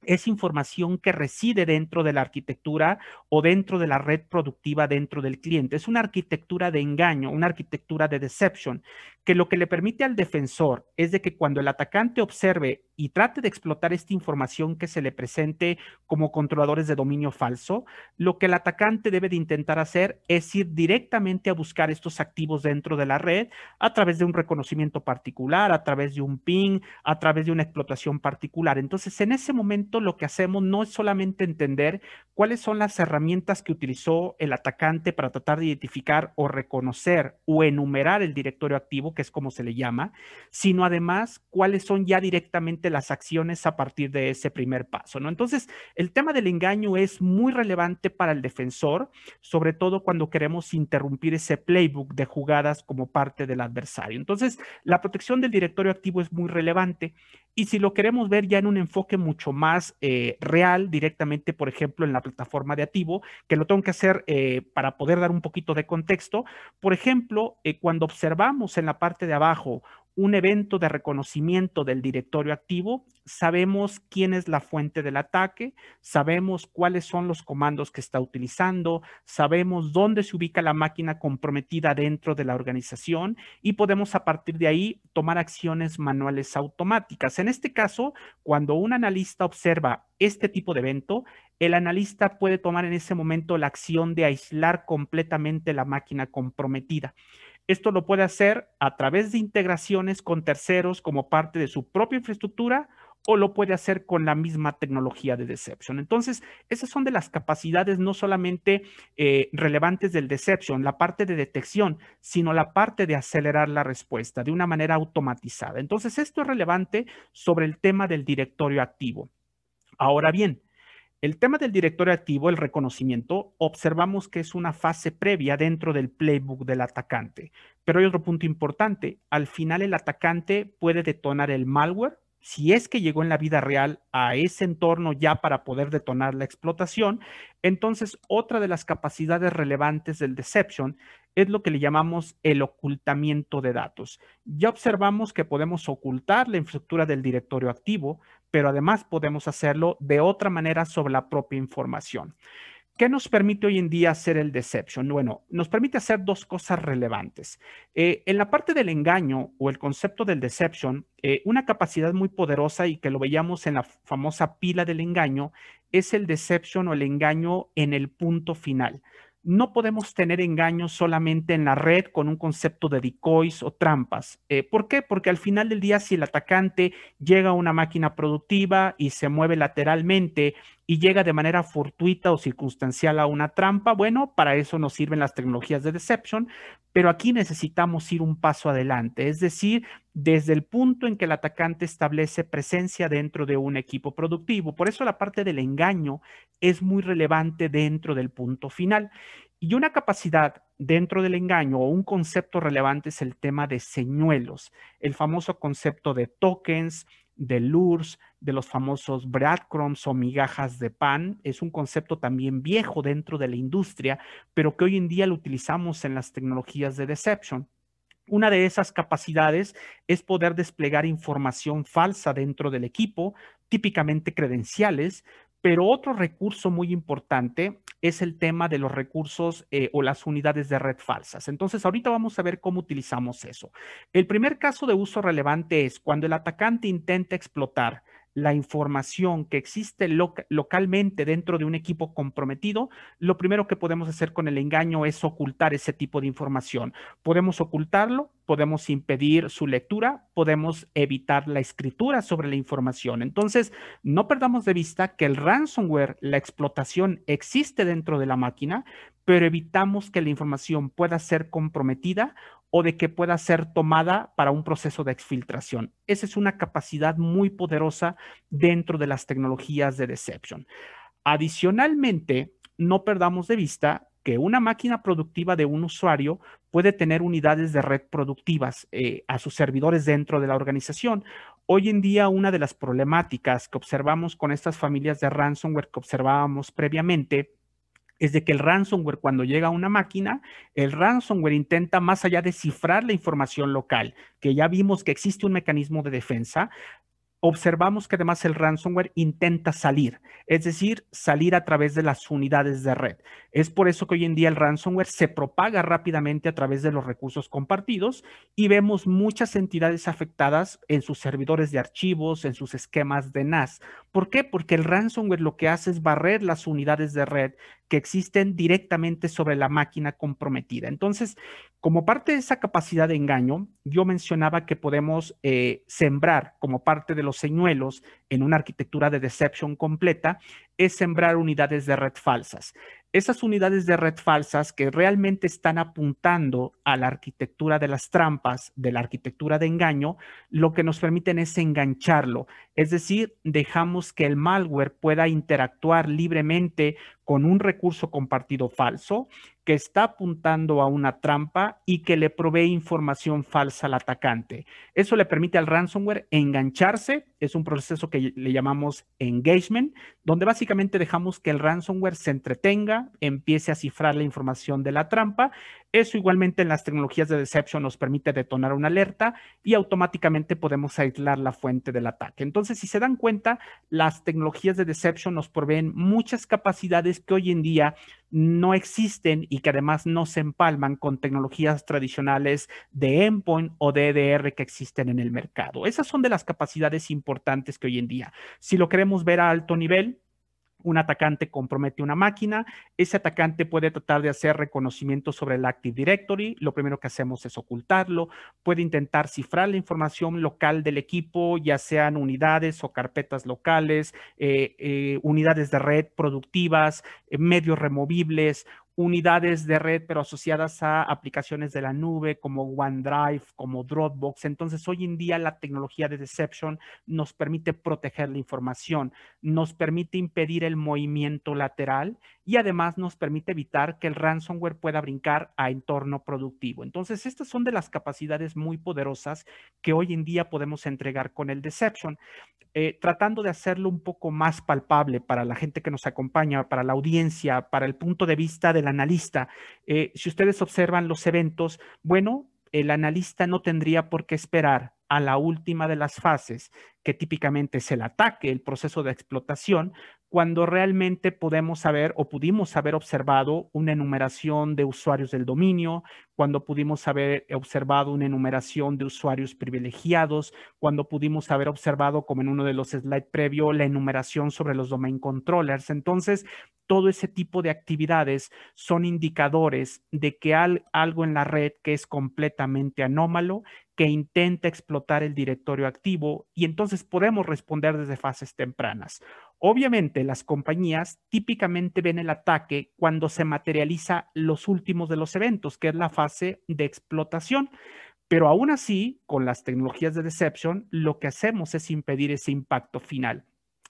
es información que reside dentro de la arquitectura o dentro de la red productiva dentro del cliente. Es una arquitectura de engaño, una arquitectura de deception, que lo que le permite al defensor es de que cuando el atacante observe y trate de explotar esta información que se le presente como controladores de dominio falso, lo que el atacante debe de intentar hacer es ir directamente a buscar estos activos dentro de la red a través de un reconocimiento particular, a través de un ping, a través de una explotación particular. Entonces, en ese momento lo que hacemos no es solamente entender cuáles son las herramientas que utilizó el atacante para tratar de identificar o reconocer o enumerar el directorio activo, que es como se le llama, sino además cuáles son ya directamente las acciones a partir de ese primer paso, ¿no? Entonces, el tema del engaño es muy relevante para el defensor, sobre todo cuando queremos interrumpir ese playbook de jugadas como parte del adversario. Entonces, la protección del directorio activo es muy relevante. Y si lo queremos ver ya en un enfoque mucho más real, directamente, por ejemplo, en la plataforma de Ativo, que lo tengo que hacer para poder dar un poquito de contexto, por ejemplo, cuando observamos en la parte de abajo un evento de reconocimiento del directorio activo, sabemos quién es la fuente del ataque, sabemos cuáles son los comandos que está utilizando, sabemos dónde se ubica la máquina comprometida dentro de la organización y podemos a partir de ahí tomar acciones manuales automáticas. En este caso, cuando un analista observa este tipo de evento, el analista puede tomar en ese momento la acción de aislar completamente la máquina comprometida. Esto lo puede hacer a través de integraciones con terceros como parte de su propia infraestructura o lo puede hacer con la misma tecnología de Deception. Entonces, esas son de las capacidades no solamente relevantes del Deception, la parte de detección, sino la parte de acelerar la respuesta de una manera automatizada. Entonces, esto es relevante sobre el tema del directorio activo. Ahora bien, el tema del directorio activo, el reconocimiento, observamos que es una fase previa dentro del playbook del atacante. Pero hay otro punto importante. Al final el atacante puede detonar el malware, si es que llegó en la vida real a ese entorno ya para poder detonar la explotación. Entonces, otra de las capacidades relevantes del Deception es lo que le llamamos el ocultamiento de datos. Ya observamos que podemos ocultar la infraestructura del directorio activo, pero además podemos hacerlo de otra manera sobre la propia información. ¿Qué nos permite hoy en día hacer el Deception? Bueno, nos permite hacer dos cosas relevantes. En la parte del engaño o el concepto del Deception, una capacidad muy poderosa y que lo veíamos en la famosa pila del engaño es el Deception o el engaño en el punto final. No podemos tener engaños solamente en la red con un concepto de decoys o trampas. ¿Por qué? Porque al final del día, si el atacante llega a una máquina productiva y se mueve lateralmente y llega de manera fortuita o circunstancial a una trampa, bueno, para eso nos sirven las tecnologías de Deception, pero aquí necesitamos ir un paso adelante, es decir, desde el punto en que el atacante establece presencia dentro de un equipo productivo. Por eso la parte del engaño es muy relevante dentro del punto final. Y una capacidad dentro del engaño o un concepto relevante es el tema de señuelos, el famoso concepto de tokens, de lures, de los famosos breadcrumbs o migajas de pan. Es un concepto también viejo dentro de la industria, pero que hoy en día lo utilizamos en las tecnologías de Deception. Una de esas capacidades es poder desplegar información falsa dentro del equipo, típicamente credenciales, pero otro recurso muy importante es el tema de los recursos o las unidades de red falsas. Entonces, ahorita vamos a ver cómo utilizamos eso. El primer caso de uso relevante es cuando el atacante intenta explotar la información que existe localmente dentro de un equipo comprometido, lo primero que podemos hacer con el engaño es ocultar ese tipo de información. Podemos ocultarlo, podemos impedir su lectura, podemos evitar la escritura sobre la información. Entonces, no perdamos de vista que el ransomware, la explotación existe dentro de la máquina, pero evitamos que la información pueda ser comprometida o de que pueda ser tomada para un proceso de exfiltración. Esa es una capacidad muy poderosa dentro de las tecnologías de Deception. Adicionalmente, no perdamos de vista que una máquina productiva de un usuario puede tener unidades de red productivas a sus servidores dentro de la organización. Hoy en día, una de las problemáticas que observamos con estas familias de ransomware que observábamos previamente es de que el ransomware, cuando llega a una máquina, el ransomware intenta, más allá de cifrar la información local, que ya vimos que existe un mecanismo de defensa, observamos que además el ransomware intenta salir, es decir, salir a través de las unidades de red. Es por eso que hoy en día el ransomware se propaga rápidamente a través de los recursos compartidos y vemos muchas entidades afectadas en sus servidores de archivos, en sus esquemas de NAS. ¿Por qué? Porque el ransomware lo que hace es barrer las unidades de red que existen directamente sobre la máquina comprometida. Entonces, como parte de esa capacidad de engaño, yo mencionaba que podemos sembrar como parte de los señuelos en una arquitectura de deception completa, es sembrar unidades de red falsas. Esas unidades de red falsas que realmente están apuntando a la arquitectura de las trampas, de la arquitectura de engaño, lo que nos permiten es engancharlo. Es decir, dejamos que el malware pueda interactuar libremente con un recurso compartido falso que está apuntando a una trampa y que le provee información falsa al atacante. Eso le permite al ransomware engancharse. Es un proceso que le llamamos engagement, donde básicamente dejamos que el ransomware se entretenga, empiece a cifrar la información de la trampa. Eso igualmente en las tecnologías de deception nos permite detonar una alerta y automáticamente podemos aislar la fuente del ataque. Entonces, si se dan cuenta, las tecnologías de deception nos proveen muchas capacidades que hoy en día no existen y que además no se empalman con tecnologías tradicionales de endpoint o de EDR que existen en el mercado. Esas son de las capacidades importantes que hoy en día, si lo queremos ver a alto nivel, un atacante compromete una máquina, ese atacante puede tratar de hacer reconocimiento sobre el Active Directory, lo primero que hacemos es ocultarlo, puede intentar cifrar la información local del equipo, ya sean unidades o carpetas locales, unidades de red productivas, medios removibles, unidades de red, pero asociadas a aplicaciones de la nube como OneDrive, como Dropbox. Entonces, hoy en día la tecnología de deception nos permite proteger la información, nos permite impedir el movimiento lateral y además nos permite evitar que el ransomware pueda brincar a entorno productivo. Entonces, estas son de las capacidades muy poderosas que hoy en día podemos entregar con el deception. Tratando de hacerlo un poco más palpable para la gente que nos acompaña, para la audiencia, para el punto de vista del analista. Si ustedes observan los eventos, bueno, el analista no tendría por qué esperar a la última de las fases, que típicamente es el ataque, el proceso de explotación, cuando realmente podemos saber o pudimos haber observado una enumeración de usuarios del dominio, cuando pudimos haber observado una enumeración de usuarios privilegiados, cuando pudimos haber observado, como en uno de los slides previo, la enumeración sobre los domain controllers. Entonces, todo ese tipo de actividades son indicadores de que hay algo en la red que es completamente anómalo, que intenta explotar el directorio activo y entonces podemos responder desde fases tempranas. Obviamente, las compañías típicamente ven el ataque cuando se materializa los últimos de los eventos, que es la fase de explotación. Pero aún así, con las tecnologías de deception, lo que hacemos es impedir ese impacto final.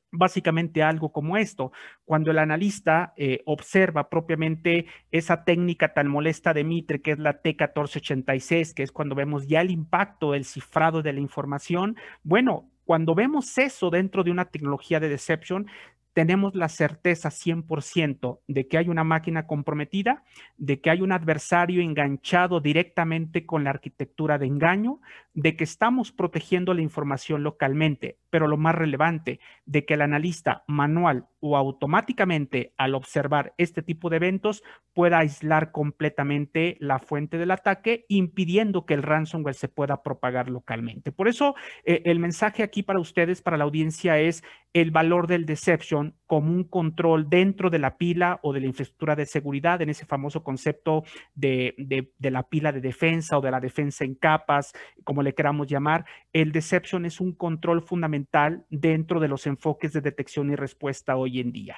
Básicamente algo como esto, cuando el analista observa propiamente esa técnica tan molesta de Mitre, que es la T1486, que es cuando vemos ya el impacto del cifrado de la información, bueno, cuando vemos eso dentro de una tecnología de deception, tenemos la certeza 100% de que hay una máquina comprometida, de que hay un adversario enganchado directamente con la arquitectura de engaño, de que estamos protegiendo la información localmente, pero lo más relevante, de que el analista manual o automáticamente al observar este tipo de eventos pueda aislar completamente la fuente del ataque, impidiendo que el ransomware se pueda propagar localmente. Por eso, el mensaje aquí para ustedes, para la audiencia, es el valor del deception como un control dentro de la pila o de la infraestructura de seguridad, en ese famoso concepto de la pila de defensa o de la defensa en capas, como le queramos llamar. El deception es un control fundamental dentro de los enfoques de detección y respuesta hoy en día.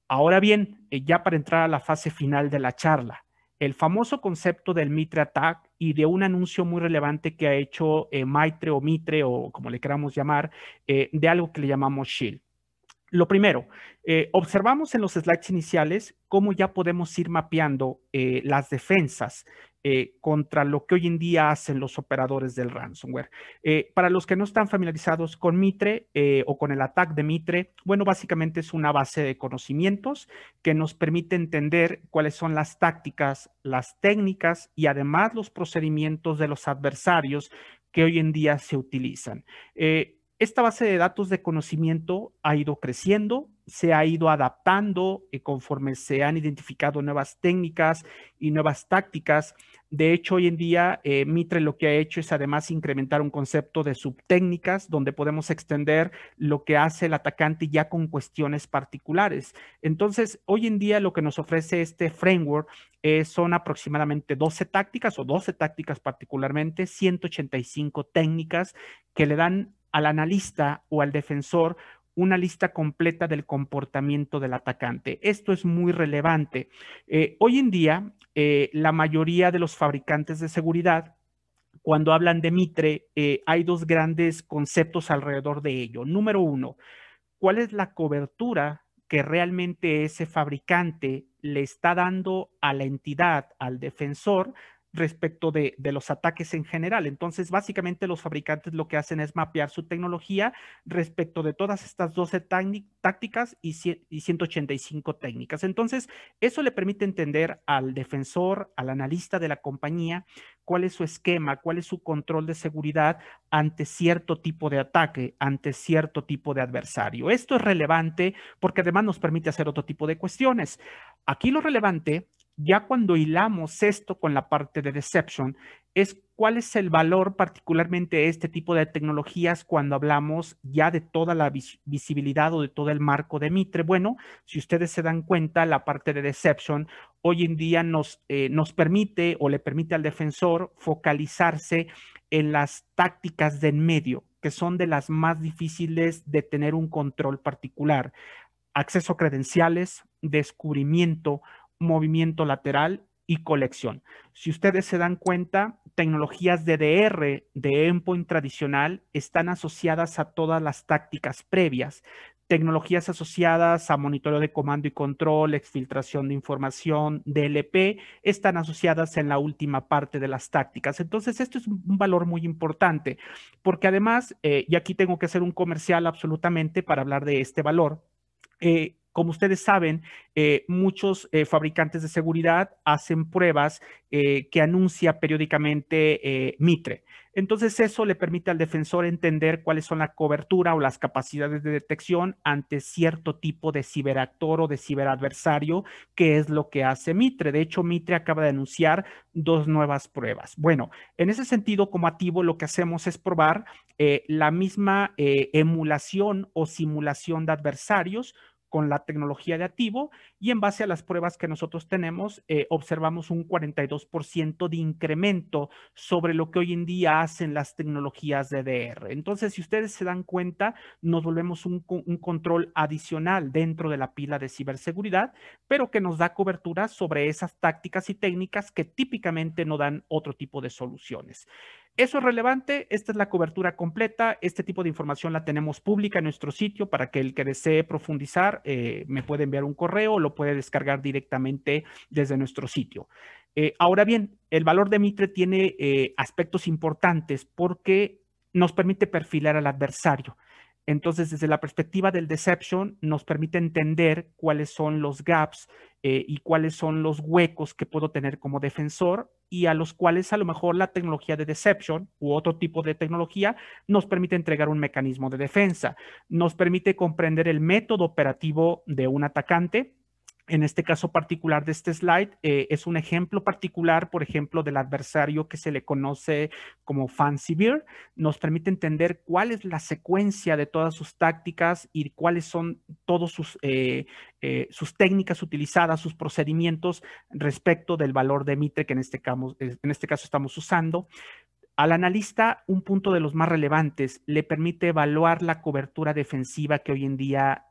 Ahora bien, ya para entrar a la fase final de la charla, el famoso concepto del Mitre Attack y de un anuncio muy relevante que ha hecho Maitre o Mitre o como le queramos llamar, de algo que le llamamos Shield. Lo primero, observamos en los slides iniciales cómo ya podemos ir mapeando las defensas contra lo que hoy en día hacen los operadores del ransomware. Para los que no están familiarizados con Mitre o con el ataque de Mitre, bueno, básicamente es una base de conocimientos que nos permite entender cuáles son las tácticas, las técnicas y además los procedimientos de los adversarios que hoy en día se utilizan. Esta base de datos de conocimiento ha ido creciendo, se ha ido adaptando conforme se han identificado nuevas técnicas y nuevas tácticas. De hecho, hoy en día, Mitre lo que ha hecho es además incrementar un concepto de subtécnicas, donde podemos extender lo que hace el atacante ya con cuestiones particulares. Entonces, hoy en día lo que nos ofrece este framework son aproximadamente 12 tácticas o 12 tácticas particularmente, 185 técnicas que le dan al analista o al defensor una lista completa del comportamiento del atacante. Esto es muy relevante. Hoy en día, la mayoría de los fabricantes de seguridad, cuando hablan de Mitre, hay dos grandes conceptos alrededor de ello. Número uno, ¿cuál es la cobertura que realmente ese fabricante le está dando a la entidad, al defensor, respecto de los ataques en general? Entonces, básicamente los fabricantes lo que hacen es mapear su tecnología respecto de todas estas 12 tácticas y 185 técnicas. Entonces, eso le permite entender al defensor, al analista de la compañía, cuál es su esquema, cuál es su control de seguridad ante cierto tipo de ataque, ante cierto tipo de adversario. Esto es relevante porque además nos permite hacer otro tipo de cuestiones. Aquí lo relevante, ya cuando hilamos esto con la parte de deception, es cuál es el valor particularmente de este tipo de tecnologías cuando hablamos ya de toda la visibilidad o de todo el marco de Mitre. Bueno, si ustedes se dan cuenta, la parte de deception hoy en día nos permite o le permite al defensor focalizarse en las tácticas de en medio, que son de las más difíciles de tener un control particular. Acceso a credenciales, descubrimiento, movimiento lateral y colección. Si ustedes se dan cuenta, tecnologías DDR de endpoint tradicional están asociadas a todas las tácticas previas. Tecnologías asociadas a monitoreo de comando y control, exfiltración de información, DLP, están asociadas en la última parte de las tácticas. Entonces, esto es un valor muy importante, porque además, y aquí tengo que hacer un comercial absolutamente para hablar de este valor. Como ustedes saben, muchos fabricantes de seguridad hacen pruebas que anuncia periódicamente Mitre. Entonces, eso le permite al defensor entender cuáles son la cobertura o las capacidades de detección ante cierto tipo de ciberactor o de ciberadversario, que es lo que hace Mitre. De hecho, Mitre acaba de anunciar 2 nuevas pruebas. Bueno, en ese sentido, como Ativo, lo que hacemos es probar la misma emulación o simulación de adversarios con la tecnología de Ativo, y en base a las pruebas que nosotros tenemos, observamos un 42% de incremento sobre lo que hoy en día hacen las tecnologías de DR. Entonces, si ustedes se dan cuenta, nos volvemos un control adicional dentro de la pila de ciberseguridad, pero que nos da cobertura sobre esas tácticas y técnicas que típicamente no dan otro tipo de soluciones. Eso es relevante, esta es la cobertura completa, este tipo de información la tenemos pública en nuestro sitio para que el que desee profundizar me puede enviar un correo o lo puede descargar directamente desde nuestro sitio. Ahora bien, el valor de Mitre tiene aspectos importantes porque nos permite perfilar al adversario. Entonces, desde la perspectiva del deception, nos permite entender cuáles son los gaps y cuáles son los huecos que puedo tener como defensor y a los cuales a lo mejor la tecnología de deception u otro tipo de tecnología nos permite entregar un mecanismo de defensa. Nos permite comprender el método operativo de un atacante. En este caso particular de este slide, es un ejemplo particular, por ejemplo, del adversario que se le conoce como Fancy Bear. Nos permite entender cuál es la secuencia de todas sus tácticas y cuáles son todos sus técnicas utilizadas, sus procedimientos respecto del valor de Mitre que en este caso estamos usando. Al analista, un punto de los más relevantes, le permite evaluar la cobertura defensiva que hoy en día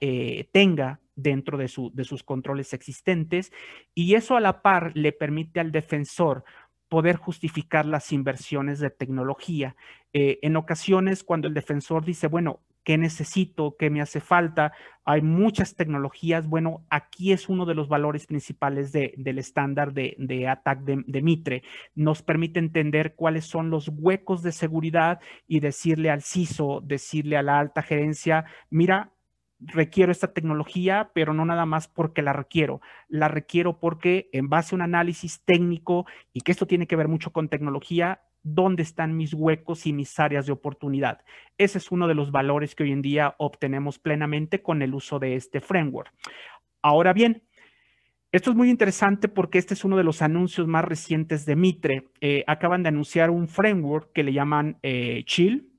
tenga dentro de sus controles existentes, y eso a la par le permite al defensor poder justificar las inversiones de tecnología. En ocasiones, cuando el defensor dice, bueno, qué necesito, qué me hace falta. Hay muchas tecnologías. Bueno, aquí es uno de los valores principales del estándar de ATT&CK de Mitre. Nos permite entender cuáles son los huecos de seguridad y decirle al CISO, decirle a la alta gerencia, mira, requiero esta tecnología, pero no nada más porque la requiero porque en base a un análisis técnico, y que esto tiene que ver mucho con tecnología, dónde están mis huecos y mis áreas de oportunidad. Ese es uno de los valores que hoy en día obtenemos plenamente con el uso de este framework. Ahora bien, esto es muy interesante porque este es uno de los anuncios más recientes de Mitre. Acaban de anunciar un framework que le llaman Chill.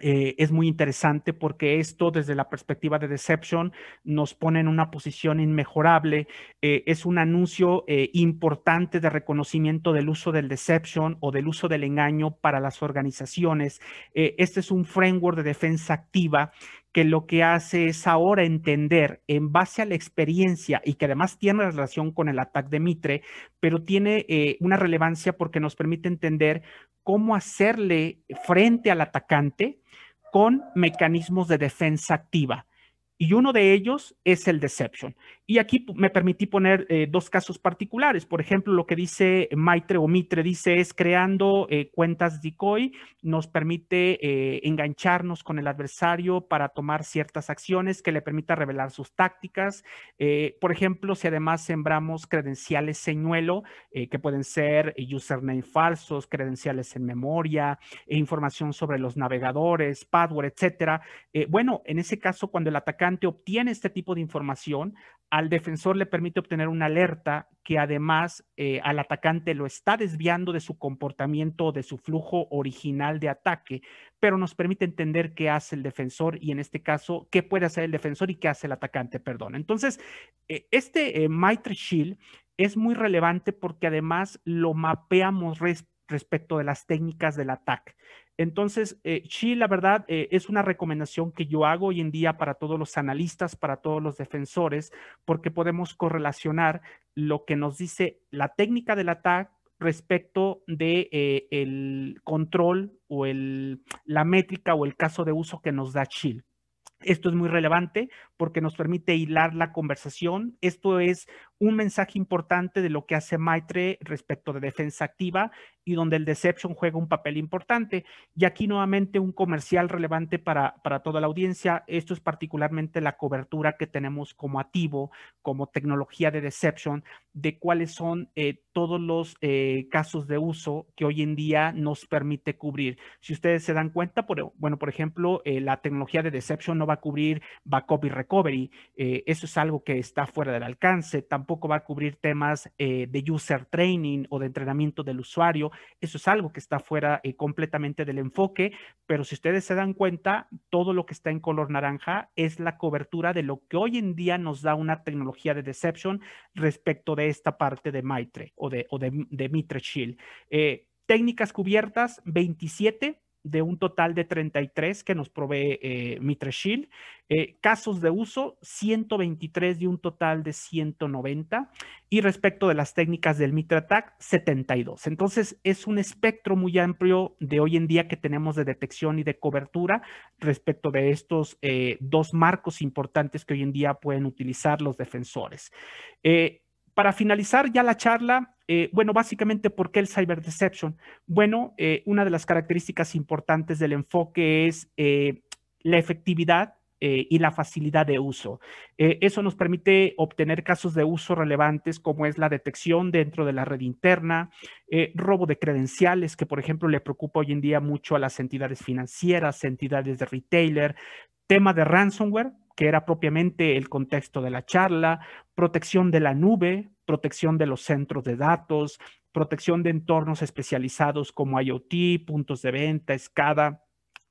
Es muy interesante porque esto desde la perspectiva de Deception nos pone en una posición inmejorable. Es un anuncio importante de reconocimiento del uso del Deception o del uso del engaño para las organizaciones. Este es un framework de defensa activa que lo que hace es ahora entender en base a la experiencia y que además tiene relación con el ataque de Mitre, pero tiene una relevancia porque nos permite entender cómo hacerle frente al atacante con mecanismos de defensa activa. Y uno de ellos es el deception. Y aquí me permití poner dos casos particulares. Por ejemplo, lo que dice Mitre o Mitre dice es creando cuentas decoy, nos permite engancharnos con el adversario para tomar ciertas acciones que le permita revelar sus tácticas. Por ejemplo, si además sembramos credenciales señuelo, que pueden ser username falsos, credenciales en memoria, información sobre los navegadores, password, etcétera. Bueno, en ese caso, cuando el atacante obtiene este tipo de información, al defensor le permite obtener una alerta que además al atacante lo está desviando de su comportamiento, de su flujo original de ataque, pero nos permite entender qué hace el defensor y en este caso, qué puede hacer el defensor y qué hace el atacante, perdón. Entonces, este Mitre Shield es muy relevante porque además lo mapeamos respecto de las técnicas del ataque. Entonces, sí, la verdad, es una recomendación que yo hago hoy en día para todos los analistas, para todos los defensores, porque podemos correlacionar lo que nos dice la técnica del ataque respecto de el control o la métrica o el caso de uso que nos da Shield. Esto es muy relevante porque nos permite hilar la conversación. Esto es un mensaje importante de lo que hace Mitre respecto de defensa activa y donde el Deception juega un papel importante. Y aquí nuevamente un comercial relevante para toda la audiencia. Esto es particularmente la cobertura que tenemos como activo, como tecnología de Deception, de cuáles son todos los casos de uso que hoy en día nos permite cubrir. Si ustedes se dan cuenta, por ejemplo, la tecnología de Deception no va a cubrir backup y recovery. Eso es algo que está fuera del alcance. Tampoco va a cubrir temas de user training o de entrenamiento del usuario. Eso es algo que está fuera completamente del enfoque, pero si ustedes se dan cuenta, todo lo que está en color naranja es la cobertura de lo que hoy en día nos da una tecnología de Deception respecto de esta parte de Mitre o de Mitre Shield. Técnicas cubiertas, 27 de un total de 33 que nos provee Mitre Shield. Casos de uso, 123 de un total de 190. Y respecto de las técnicas del Mitre Attack, 72. Entonces, es un espectro muy amplio de hoy en día que tenemos de detección y de cobertura respecto de estos dos marcos importantes que hoy en día pueden utilizar los defensores. Para finalizar ya la charla, bueno, básicamente, ¿por qué el Cyber Deception? Bueno, una de las características importantes del enfoque es la efectividad y la facilidad de uso. Eso nos permite obtener casos de uso relevantes como es la detección dentro de la red interna, robo de credenciales, que por ejemplo le preocupa hoy en día mucho a las entidades financieras, entidades de retailer, tema de ransomware, que era propiamente el contexto de la charla, protección de la nube, protección de los centros de datos, protección de entornos especializados como IoT, puntos de venta, SCADA,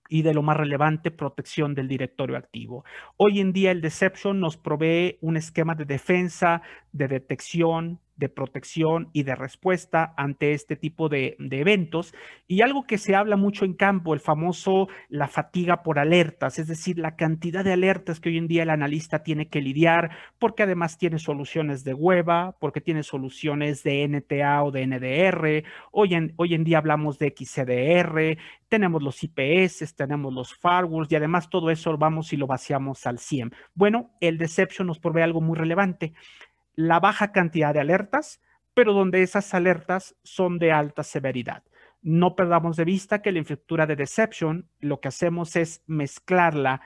y de lo más relevante, protección del directorio activo. Hoy en día el Deception nos provee un esquema de defensa, de detección, de protección y de respuesta ante este tipo de eventos. Y algo que se habla mucho en campo, el famoso la fatiga por alertas, es decir, la cantidad de alertas que hoy en día el analista tiene que lidiar, porque además tiene soluciones de hueva, porque tiene soluciones de NTA o de NDR. Hoy en día hablamos de XCDR, tenemos los IPS, tenemos los firewalls y además todo eso vamos y lo vaciamos al 100. Bueno, el Deception nos provee algo muy relevante, la baja cantidad de alertas, pero donde esas alertas son de alta severidad. No perdamos de vista que la infraestructura de Deception lo que hacemos es mezclarla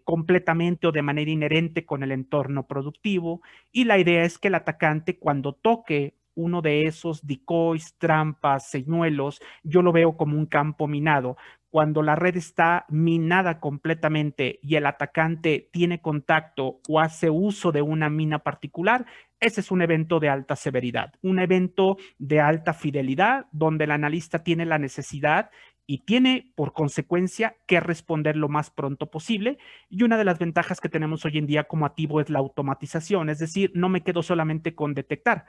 completamente o de manera inherente con el entorno productivo, y la idea es que el atacante, cuando toque uno de esos decoys, trampas, señuelos, yo lo veo como un campo minado. Cuando la red está minada completamente y el atacante tiene contacto o hace uso de una mina particular, ese es un evento de alta severidad, un evento de alta fidelidad, donde el analista tiene la necesidad y tiene por consecuencia que responder lo más pronto posible. Y una de las ventajas que tenemos hoy en día como activo es la automatización, es decir, no me quedo solamente con detectar.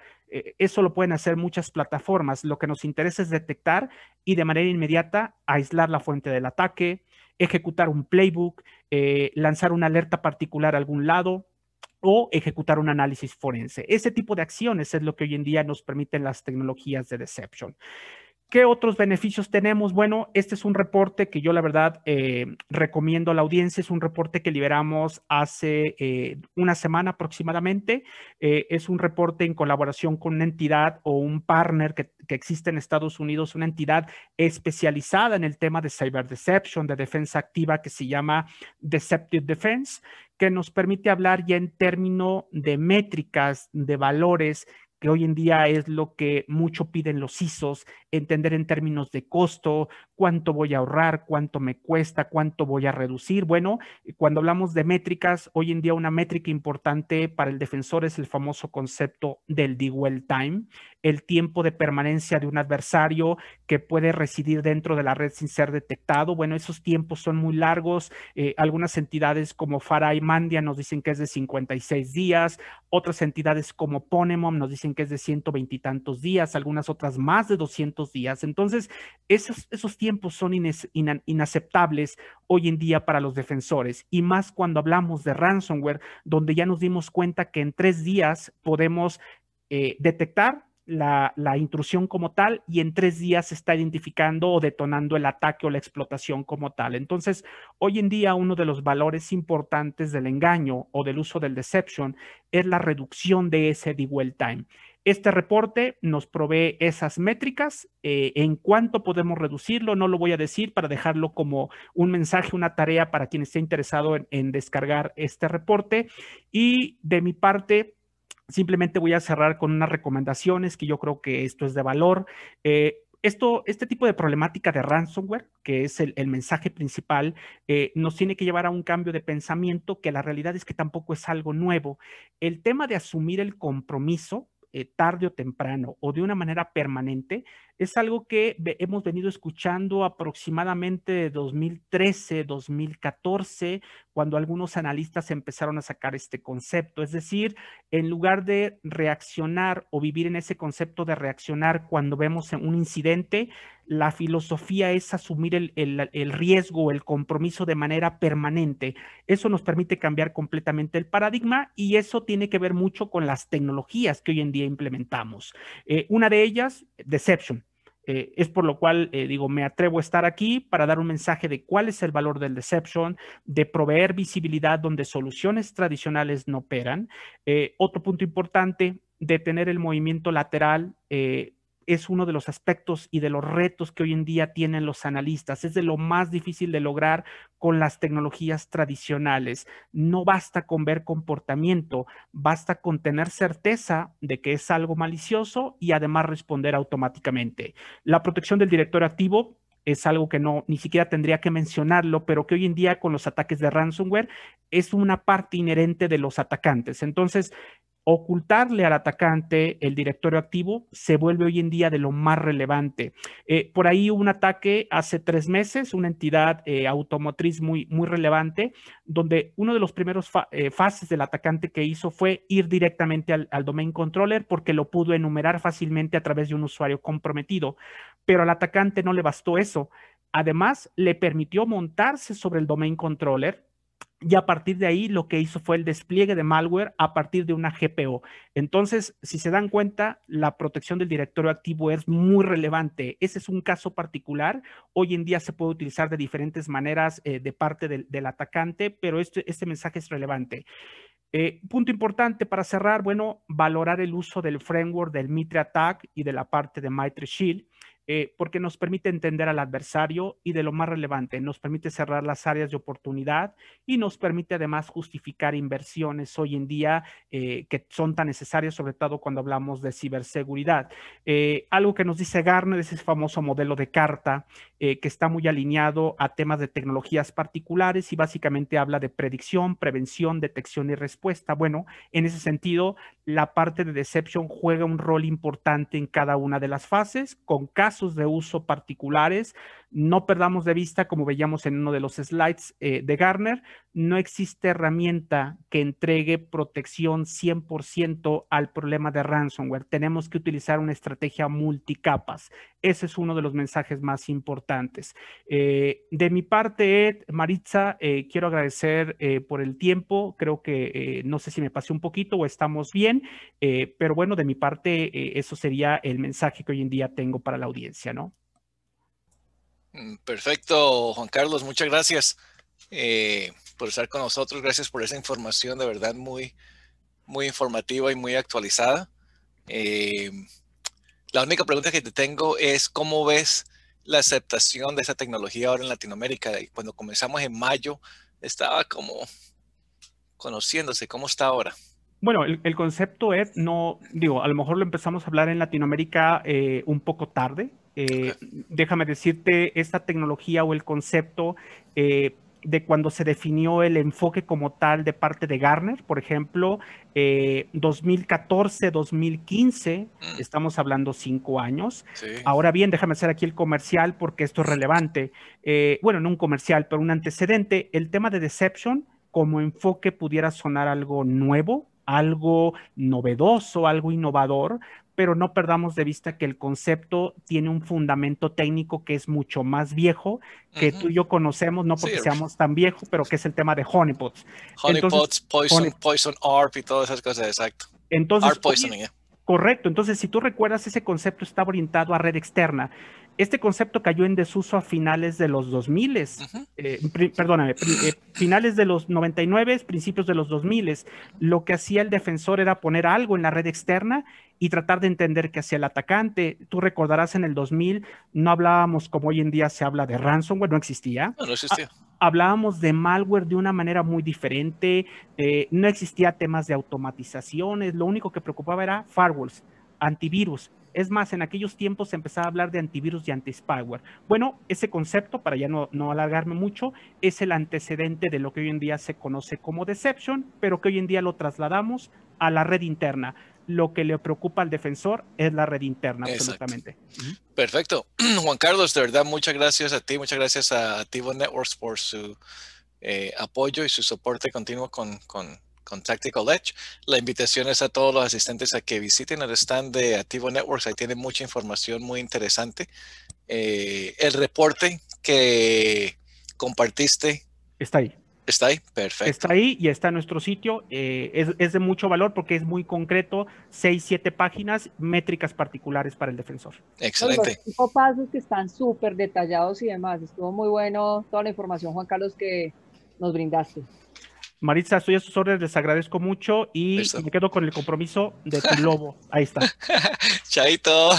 Eso lo pueden hacer muchas plataformas. Lo que nos interesa es detectar y de manera inmediata aislar la fuente del ataque, ejecutar un playbook, lanzar una alerta particular a algún lado o ejecutar un análisis forense. Ese tipo de acciones es lo que hoy en día nos permiten las tecnologías de Deception. ¿Qué otros beneficios tenemos? Bueno, este es un reporte que yo la verdad recomiendo a la audiencia. Es un reporte que liberamos hace una semana aproximadamente. Es un reporte en colaboración con una entidad o un partner que existe en Estados Unidos, una entidad especializada en el tema de cyber deception, de defensa activa, que se llama Deceptive Defense, que nos permite hablar ya en términos de métricas, de valores, que hoy en día es lo que mucho piden los CISOs, entender en términos de costo, cuánto voy a ahorrar, cuánto me cuesta, cuánto voy a reducir. Bueno, cuando hablamos de métricas, hoy en día una métrica importante para el defensor es el famoso concepto del dwell time, el tiempo de permanencia de un adversario que puede residir dentro de la red sin ser detectado. Bueno, esos tiempos son muy largos. Algunas entidades como FARA y Mandia nos dicen que es de 56 días, otras entidades como Ponemon nos dicen que es de 120 y tantos días, algunas otras más de 200 días. Entonces, esos tiempos son inaceptables hoy en día para los defensores, y más cuando hablamos de ransomware, donde ya nos dimos cuenta que en 3 días podemos detectar la intrusión como tal, y en 3 días se está identificando o detonando el ataque o la explotación como tal. Entonces, hoy en día uno de los valores importantes del engaño o del uso del deception es la reducción de ese dwell time. Este reporte nos provee esas métricas. En cuánto podemos reducirlo, no lo voy a decir para dejarlo como un mensaje, una tarea para quien esté interesado en descargar este reporte. Y de mi parte, simplemente voy a cerrar con unas recomendaciones que yo creo que esto es de valor. Este tipo de problemática de ransomware, que es el mensaje principal, nos tiene que llevar a un cambio de pensamiento, que la realidad es que tampoco es algo nuevo. El tema de asumir el compromiso, tarde o temprano o de una manera permanente, es algo que hemos venido escuchando aproximadamente de 2013, 2014, cuando algunos analistas empezaron a sacar este concepto. Es decir, en lugar de reaccionar o vivir en ese concepto de reaccionar cuando vemos un incidente, la filosofía es asumir el riesgo o el compromiso de manera permanente. Eso nos permite cambiar completamente el paradigma, y eso tiene que ver mucho con las tecnologías que hoy en día implementamos. Una de ellas, Deception. Es por lo cual, digo, me atrevo a estar aquí para dar un mensaje de cuál es el valor del deception, de proveer visibilidad donde soluciones tradicionales no operan. Otro punto importante, de tener el movimiento lateral. Es uno de los aspectos y de los retos que hoy en día tienen los analistas. Es de lo más difícil de lograr con las tecnologías tradicionales. No basta con ver comportamiento, basta con tener certeza de que es algo malicioso y además responder automáticamente. La protección del directorio activo es algo que no, ni siquiera tendría que mencionarlo, pero que hoy en día con los ataques de ransomware es una parte inherente de los atacantes. Entonces, ocultarle al atacante el directorio activo se vuelve hoy en día de lo más relevante. Por ahí hubo un ataque hace 3 meses, una entidad automotriz muy relevante, donde uno de los primeros fases del atacante que hizo fue ir directamente al domain controller porque lo pudo enumerar fácilmente a través de un usuario comprometido. Pero al atacante no le bastó eso. Además, le permitió montarse sobre el domain controller y a partir de ahí lo que hizo fue el despliegue de malware a partir de una GPO. Entonces, si se dan cuenta, la protección del directorio activo es muy relevante. Ese es un caso particular. Hoy en día se puede utilizar de diferentes maneras de parte del atacante, pero este mensaje es relevante. Punto importante para cerrar, bueno, valorar el uso del framework del Mitre Attack y de la parte de Mitre Shield, porque nos permite entender al adversario y de lo más relevante, nos permite cerrar las áreas de oportunidad y nos permite además justificar inversiones hoy en día que son tan necesarias, sobre todo cuando hablamos de ciberseguridad. Algo que nos dice Gartner es ese famoso modelo de carta que está muy alineado a temas de tecnologías particulares y básicamente habla de predicción, prevención, detección y respuesta. Bueno, en ese sentido, la parte de Deception juega un rol importante en cada una de las fases, con casos de uso particulares. No perdamos de vista, como veíamos en uno de los slides de Gartner, no existe herramienta que entregue protección 100% al problema de ransomware. Tenemos que utilizar una estrategia multicapas. Ese es uno de los mensajes más importantes. De mi parte, Ed, Maritza, quiero agradecer por el tiempo. Creo que no sé si me pasé un poquito o estamos bien, pero bueno, de mi parte, eso sería el mensaje que hoy en día tengo para la audiencia, ¿no? Perfecto, Juan Carlos, muchas gracias por estar con nosotros. Gracias por esa información, de verdad muy informativa y muy actualizada. La única pregunta que te tengo es ¿cómo ves la aceptación de esa tecnología ahora en Latinoamérica? Cuando comenzamos en mayo estaba como conociéndose. ¿Cómo está ahora? Bueno, el concepto Ed, no, digo, a lo mejor lo empezamos a hablar en Latinoamérica un poco tarde. Okay. Déjame decirte, esta tecnología o el concepto de cuando se definió el enfoque como tal de parte de Gartner, por ejemplo, 2014, 2015, estamos hablando 5 años. Sí. Ahora bien, déjame hacer aquí el comercial porque esto es relevante. Bueno, no un comercial, pero un antecedente. El tema de Deception como enfoque pudiera sonar algo nuevo, algo novedoso, algo innovador, pero no perdamos de vista que el concepto tiene un fundamento técnico que es mucho más viejo, que tú y yo conocemos, no porque seamos tan viejos, pero que es el tema de honeypots. Honeypots, poison ARP y todas esas cosas, exacto. Entonces, ARP poisoning, correcto. Entonces, si tú recuerdas, ese concepto estaba orientado a red externa. Este concepto cayó en desuso a finales de los 2000, perdóname, finales de los 99, principios de los 2000. Lo que hacía el defensor era poner algo en la red externa y tratar de entender qué hacía el atacante. Tú recordarás en el 2000 no hablábamos como hoy en día se habla de ransomware, no existía. No existía. Hablábamos de malware de una manera muy diferente, no existía temas de automatizaciones, lo único que preocupaba era firewalls, antivirus. Es más, en aquellos tiempos se empezaba a hablar de antivirus y anti-spyware. Bueno, ese concepto, para ya no alargarme mucho, es el antecedente de lo que hoy en día se conoce como Deception, pero que hoy en día lo trasladamos a la red interna. Lo que le preocupa al defensor es la red interna, absolutamente. Perfecto. Juan Carlos, de verdad, muchas gracias a ti, muchas gracias a Attivo Networks por su apoyo y su soporte continuo con Tactical Edge. La invitación es a todos los asistentes a que visiten el stand de Attivo Networks, ahí tienen mucha información muy interesante. El reporte que compartiste está ahí. Está ahí, perfecto. Está ahí y está en nuestro sitio. Es de mucho valor porque es muy concreto, 6, 7 páginas, métricas particulares para el defensor. Excelente. Los 5 pasos que están súper detallados y demás. Estuvo muy bueno toda la información, Juan Carlos, que nos brindaste. Maritza, estoy a sus órdenes, les agradezco mucho y me quedo con el compromiso de tu lobo. Ahí está. Chaito.